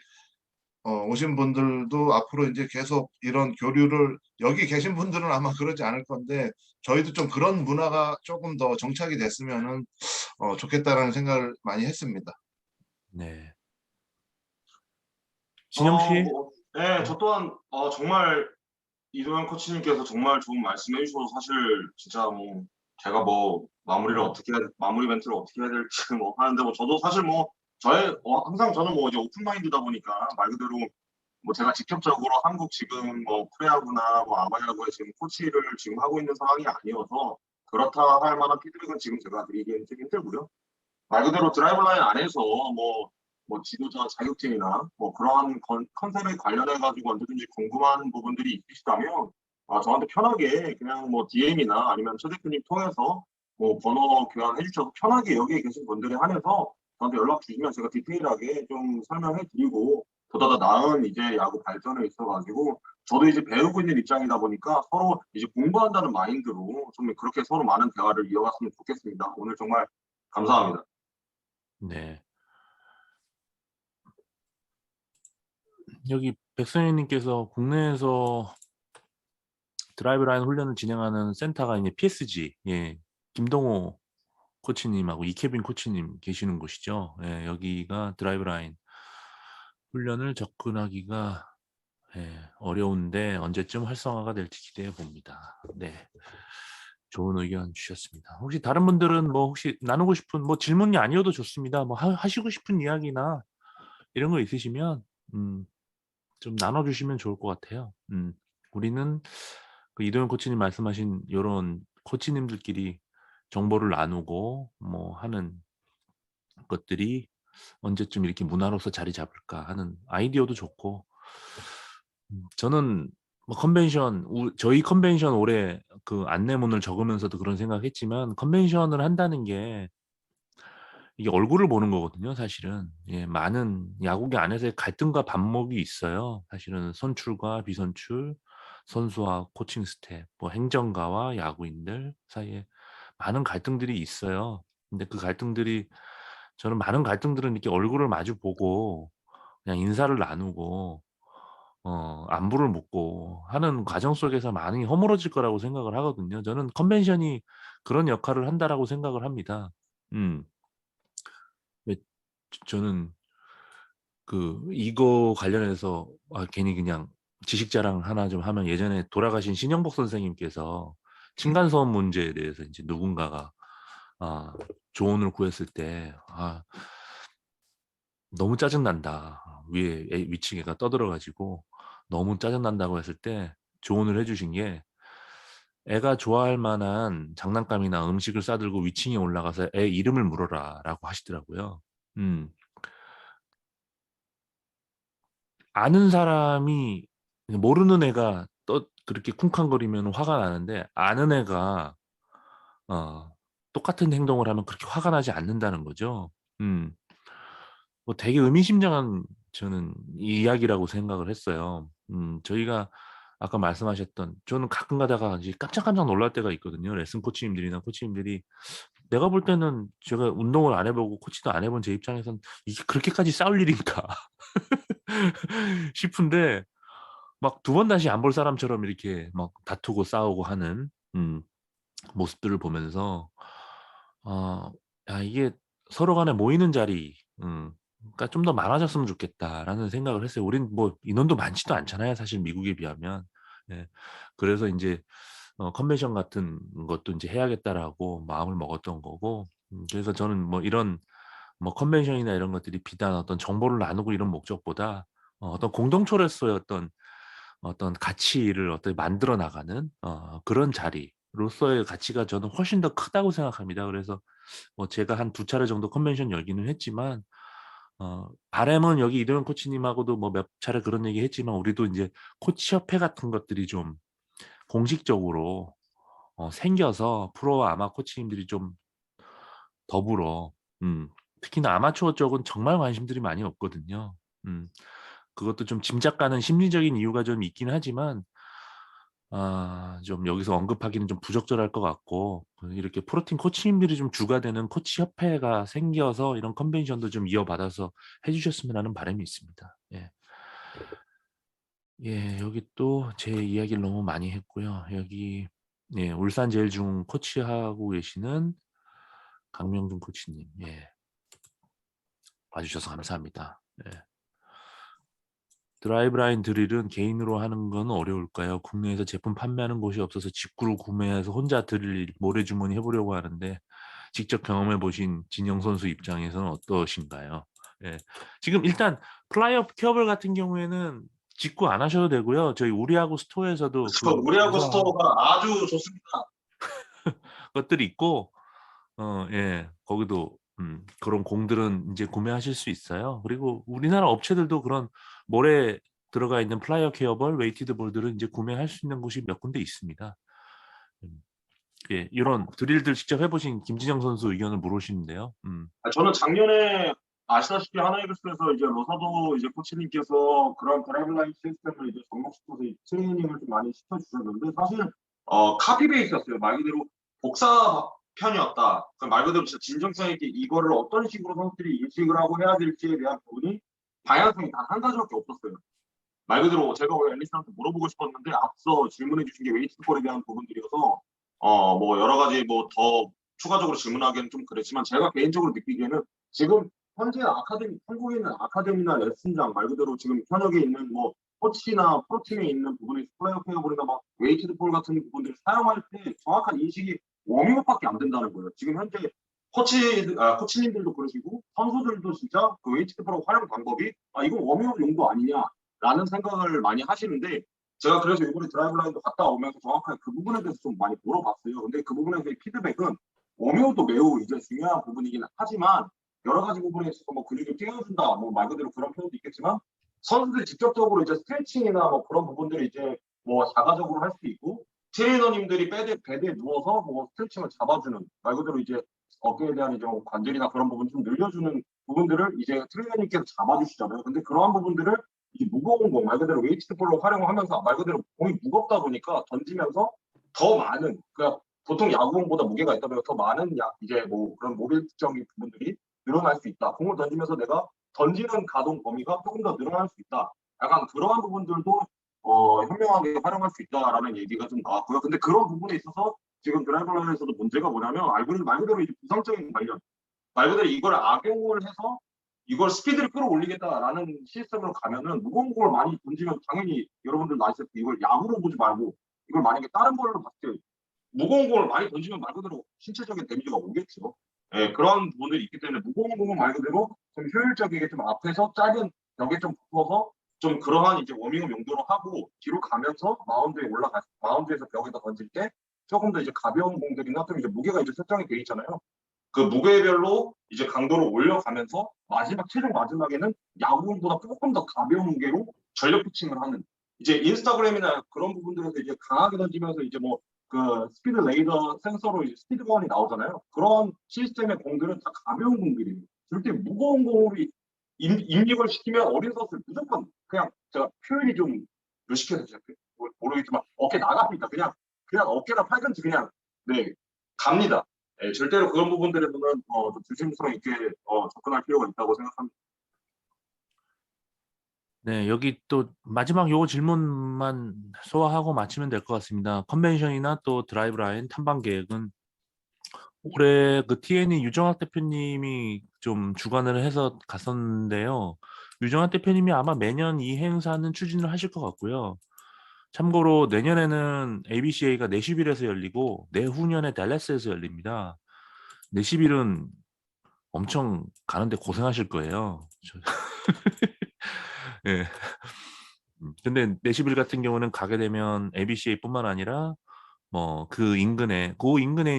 오신 분들도 앞으로 이제 계속 이런 교류를 여기 계신 분들은 아마 그러지 않을 건데 저희도 좀 그런 문화가 조금 더 정착이 됐으면은 좋겠다라는 생각을 많이 했습니다. 네. 진영 씨? 네, 저 또한 정말 이도현 코치님께서 정말 좋은 말씀해 주셔서 사실 진짜 뭐 제가 뭐 마무리 멘트를 어떻게 해야 될지 뭐 하는데 뭐 저도 사실 뭐 항상 저는 뭐 이제 오픈 마인드다 보니까 말 그대로 뭐 제가 직접적으로 한국 지금 뭐 프로야구나 뭐 아마야구에 지금 코치를 지금 하고 있는 상황이 아니어서 그렇다 할 만한 피드백은 지금 제가 드리기는 좀 힘들고요. 말 그대로 드라이브 라인 안에서 뭐 지도자 자격증이나 뭐 그러한 컨셉에 관련해 가지고 언제든지 궁금한 부분들이 있으시다면 저한테 편하게 그냥 뭐 DM이나 아니면 최 대표님 통해서 뭐 번호 교환해 주셔서 편하게 여기에 계신 분들에 한해서 저한테 연락 주시면 제가 디테일하게 좀 설명해 드리고 보다 더 나은 이제 야구 발전에 있어 가지고 저도 이제 배우고 있는 입장이다 보니까 서로 이제 공부한다는 마인드로 좀 그렇게 서로 많은 대화를 이어갔으면 좋겠습니다. 오늘 정말 감사합니다. 네. 여기 백선희님께서 국내에서 드라이브 라인 훈련을 진행하는 센터가 이제 PSG, 예, 김동호 코치님하고 이케빈 코치님 계시는 곳이죠. 예, 여기가 드라이브 라인 훈련을 접근하기가 어려운데 언제쯤 활성화가 될지 기대해 봅니다. 네, 좋은 의견 주셨습니다. 혹시 다른 분들은 뭐 혹시 나누고 싶은 뭐 질문이 아니어도 좋습니다. 뭐 하시고 싶은 이야기나 이런 거 있으시면 좀 나눠주시면 좋을 것 같아요. 우리는 그 이도현 코치님 말씀하신 이런 코치님들끼리 정보를 나누고 뭐 하는 것들이 언제쯤 이렇게 문화로서 자리 잡을까 하는 아이디어도 좋고, 저는 뭐 저희 컨벤션 올해 그 안내문을 적으면서도 그런 생각했지만 컨벤션을 한다는 게 이게 얼굴을 보는 거거든요, 사실은. 예, 많은 야구계 안에서의 갈등과 반목이 있어요. 사실은 선출과 비선출, 선수와 코칭 스태프, 뭐 행정가와 야구인들 사이에 많은 갈등들이 있어요. 근데 그 갈등들이 저는 많은 갈등들은 이렇게 얼굴을 마주 보고 그냥 인사를 나누고 안부를 묻고 하는 과정 속에서 많이 허물어질 거라고 생각을 하거든요. 저는 컨벤션이 그런 역할을 한다라고 생각을 합니다. 네, 저는 이거 관련해서 괜히 그냥 지식 자랑 하나 좀 하면, 예전에 돌아가신 신영복 선생님께서 층간소음 문제에 대해서 이제 누군가가 조언을 구했을 때 너무 짜증난다. 위에 위층 애가 떠들어가지고 너무 짜증난다고 했을 때 조언을 해주신 게 애가 좋아할 만한 장난감이나 음식을 싸들고 위층에 올라가서 애 이름을 물어라 라고 하시더라고요. 아는 사람이 모르는 애가 그렇게 쿵쾅거리면 화가 나는데 아는 애가 똑같은 행동을 하면 그렇게 화가 나지 않는다는 거죠. 뭐 되게 의미심장한 저는 이야기라고 생각을 했어요. 저희가 아까 말씀하셨던 저는 가끔 가다가 이제 깜짝깜짝 놀랄 때가 있거든요. 레슨 코치님들이나 코치님들이 내가 볼 때는 제가 운동을 안 해보고 코치도 안 해본 제 입장에선 이게 그렇게까지 싸울 일인가 싶은데 막 두 번 다시 안 볼 사람처럼 이렇게 막 다투고 싸우고 하는 모습들을 보면서 야, 이게 서로 간에 모이는 자리 그러니까 좀 더 많아졌으면 좋겠다라는 생각을 했어요. 우린 뭐 인원도 많지도 않잖아요. 사실 미국에 비하면. 예. 그래서 이제 컨벤션 같은 것도 이제 해야겠다라고 마음을 먹었던 거고 그래서 저는 뭐 이런 뭐 컨벤션이나 이런 것들이 비단 어떤 정보를 나누고 이런 목적보다 어떤 공동체로서의 어떤 가치를 어떻게 만들어 나가는 그런 자리로서의 가치가 저는 훨씬 더 크다고 생각합니다. 그래서 뭐 제가 한 2차례 정도 컨벤션 열기는 했지만 바람은 여기 이도현 코치님하고도 뭐 몇 차례 그런 얘기 했지만 우리도 이제 코치협회 같은 것들이 좀 공식적으로 생겨서 프로와 아마 코치님들이 좀 더불어 특히나 아마추어 쪽은 정말 관심들이 많이 없거든요. 그것도 좀 짐작 가는 심리적인 이유가 좀 있긴 하지만 좀 여기서 언급하기는 좀 부적절할 것 같고 이렇게 프로팀 코치님들이 좀 주가 되는 코치 협회가 생겨서 이런 컨벤션도 좀 이어받아서 해주셨으면 하는 바람이 있습니다. 예. 예, 여기 또 제 이야기를 너무 많이 했고요. 여기 예, 울산 제일중 코치하고 계시는 강명준 코치님, 예, 봐주셔서 감사합니다. 예. 드라이브 라인 드릴은 개인으로 하는 건 어려울까요? 국내에서 제품 판매하는 곳이 없어서 직구로 구매해서 혼자 드릴 모래 주머니 해보려고 하는데 직접 경험해 보신 진영 선수 입장에서는 어떠신가요? 예. 지금 일단 플라이업 큐어블 같은 경우에는 직구 안 하셔도 되고요. 저희 우리하고 스토어에서도 저 우리하고 스토어가 아주 좋습니다. 것들이 있고 예, 거기도 그런 공들은 이제 구매하실 수 있어요. 그리고 우리나라 업체들도 그런 모래 들어가 있는 플라이어 케어볼, 웨이티드 볼들은 이제 구매할 수 있는 곳이 몇 군데 있습니다. 예, 이런 드릴들 직접 해보신 김진영 선수 의견을 물으시는데요. 저는 작년에 아시다시피 하나이글스에서 이제 로사도 이제 코치님께서 그런 드라이브라인 시스템을 이제 접목시켜서 트레이닝을 좀 많이 시켜주셨는데 사실 카피 베이스였어요. 말 그대로 복사 편이었다. 말 그대로 진짜 진정성 있게 이거를 어떤 식으로 선수들이 인식을 하고 해야 될지에 대한 부분이 방향성이 단 한 가지밖에 없었어요. 말 그대로 제가 원래 앨리스한테 물어보고 싶었는데 앞서 질문해 주신 게 웨이트볼에 대한 부분들이어서 뭐 여러 가지 뭐 더 추가적으로 질문하기는 좀 그랬지만 제가 개인적으로 느끼기에는 지금 현재 아카데미 한국에 있는 아카데미나 레슨장 말 그대로 지금 현역에 있는 뭐 코치나 프로팀에 있는 부분이 플레이어 페어볼이나 막 웨이트볼 같은 부분들을 사용할 때 정확한 인식이 워밍업밖에 안 된다는 거예요. 지금 현재 코치님들도 그러시고 선수들도 진짜 그 웨이트볼 활용 방법이 이건 워밍업 용도 아니냐라는 생각을 많이 하시는데 제가 그래서 이번에 드라이브 라인도 갔다 오면서 정확하게 그 부분에 대해서 좀 많이 물어봤어요. 근데 그 부분에 대해 피드백은 워밍업도 매우 이제 중요한 부분이긴 하지만 여러 가지 부분에 있어서 뭐 근육을 띄워준다 뭐 말 그대로 그런 표현도 있겠지만 선수들이 직접적으로 이제 스트레칭이나 뭐 그런 부분들을 이제 뭐 자가적으로 할 수도 있고 트레이너님들이 베드에 누워서 뭐 스트레칭을 잡아주는 말 그대로 이제 어깨에 대한 이제 뭐 관절이나 그런 부분 좀 늘려주는 부분들을 이제 트레이너님께서 잡아주시잖아요. 근데 그러한 부분들을 이 무거운 공 말 그대로 웨이트볼로 활용하면서 말 그대로 공이 무겁다 보니까 던지면서 더 많은 그러니까 보통 야구공보다 무게가 있다 보니까 더 많은 이제 뭐 그런 모빌적인 부분들이 늘어날 수 있다. 공을 던지면서 내가 던지는 가동 범위가 조금 더 늘어날 수 있다. 약간 그러한 부분들도 현명하게 활용할 수 있다라는 얘기가 좀 나왔고요. 근데 그런 부분에 있어서 지금 드라이버라인에서도 문제가 뭐냐면 말 그대로 이제 부상적인 관련 말 그대로 이걸 악용을 해서 이걸 스피드를 끌어올리겠다라는 시스템으로 가면은 무거운 공을 많이 던지면 당연히 여러분들 아시다시피 이걸 야구로 보지 말고 이걸 만약에 다른 걸로 봤을 때 무거운 공을 많이 던지면 말 그대로 신체적인 데미지가 오겠죠. 예, 그런 부분들이 있기 때문에 무거운 공은 말 그대로 좀 효율적이게 좀 앞에서 짧은 벽에 좀 붙어서 좀 그러한 이제 워밍업 용도로 하고 뒤로 가면서 마운드에서 벽에다 던질 때 조금 더 이제 가벼운 공들이나 좀 이제 무게가 이제 설정이 돼 있잖아요. 그 무게별로 이제 강도를 올려가면서 최종 마지막에는 야구공보다 조금 더 가벼운 무게로 전력 피칭을 하는 이제 인스타그램이나 그런 부분들에서 이제 강하게 던지면서 이제 뭐 그 스피드 레이더 센서로 이제 스피드건이 나오잖아요. 그런 시스템의 공들은 다 가벼운 공들이에요. 절대 무거운 공으로 입력을 시키면 어린 선수를 무조건 그냥 제가 표현이 좀 요식해서 모르겠지만 어깨 나갑니다. 그냥 어깨나 팔꿈치 그냥 네 갑니다. 네, 절대로 그런 부분들에서는 좀 조심스러워 있게 접근할 필요가 있다고 생각합니다. 네, 여기 또 마지막 요 질문만 소화하고 마치면 될 것 같습니다. 컨벤션이나 또 드라이브 라인 탐방 계획은 올해 그 TNE 유정학 대표님이 좀 주관을 해서 갔었는데요. 유정학 대표님이 아마 매년 이 행사는 추진을 하실 것 같고요. 참고로 내년에는 ABCA가 내슈빌에서 열리고 내후년에 댈러스에서 열립니다. 내슈빌은 엄청 가는데 고생하실 거예요. 예. 근데 내시빌 같은 경우는 가게 되면 ABCA뿐만 아니라 뭐 그 인근에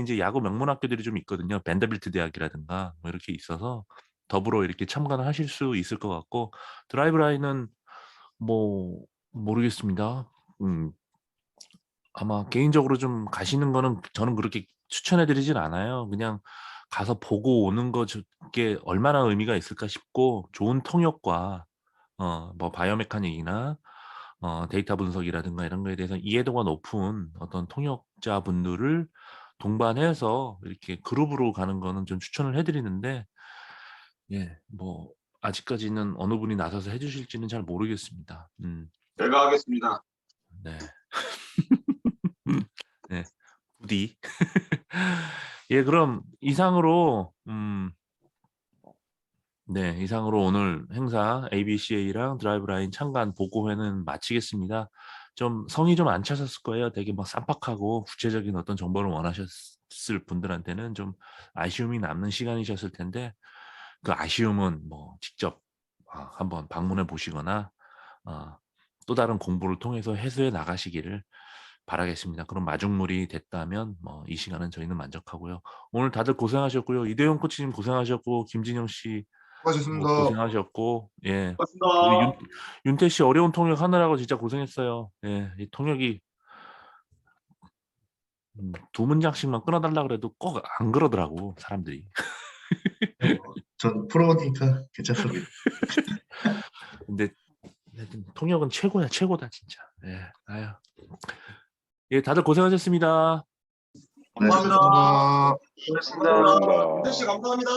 이제 야구 명문 학교들이 좀 있거든요. 밴더빌트 대학이라든가 뭐 이렇게 있어서 더불어 이렇게 참관을 하실 수 있을 것 같고 드라이브 라인은 뭐 모르겠습니다. 아마 개인적으로 좀 가시는 거는 저는 그렇게 추천해 드리진 않아요. 그냥 가서 보고 오는 게 얼마나 의미가 있을까 싶고 좋은 통역과 뭐 바이오메카닉이나 데이터 분석이라든가 이런 거에 대해서 이해도가 높은 어떤 통역자분들을 동반해서 이렇게 그룹으로 가는 거는 좀 추천을 해 드리는데 예 뭐 아직까지는 어느 분이 나서서 해 주실지는 잘 모르겠습니다. 제가 하겠습니다. 네. 네. 부디. 예 그럼 이상으로 네 이상으로 오늘 행사 ABCA랑 드라이브 라인 참관 보고회는 마치겠습니다. 좀 성이 좀 안 차셨을 거예요. 되게 막 쌈박하고 구체적인 어떤 정보를 원하셨을 분들한테는 좀 아쉬움이 남는 시간이셨을 텐데 그 아쉬움은 뭐 직접 한번 방문해 보시거나 또 다른 공부를 통해서 해소해 나가시기를 바라겠습니다. 그럼 마중물이 됐다면 뭐 이 시간은 저희는 만족하고요. 오늘 다들 고생하셨고요. 이대용 코치님 고생하셨고 김진영 씨 뭐 수고하셨습니다. 고생하셨고 예 우리 고맙습니다. 윤태 씨 어려운 통역 하느라고 진짜 고생했어요. 예, 이 통역이 두 문장씩만 끊어달라 그래도 꼭 안 그러더라고 사람들이. 전 프로니까 괜찮습니다. 근데 하여튼 통역은 최고야 최고다 진짜. 예, 아유. 예, 다들 고생하셨습니다. 네, 감사합니다. 수고하셨습니다. 수고하셨습니다. 윤태 씨 감사합니다.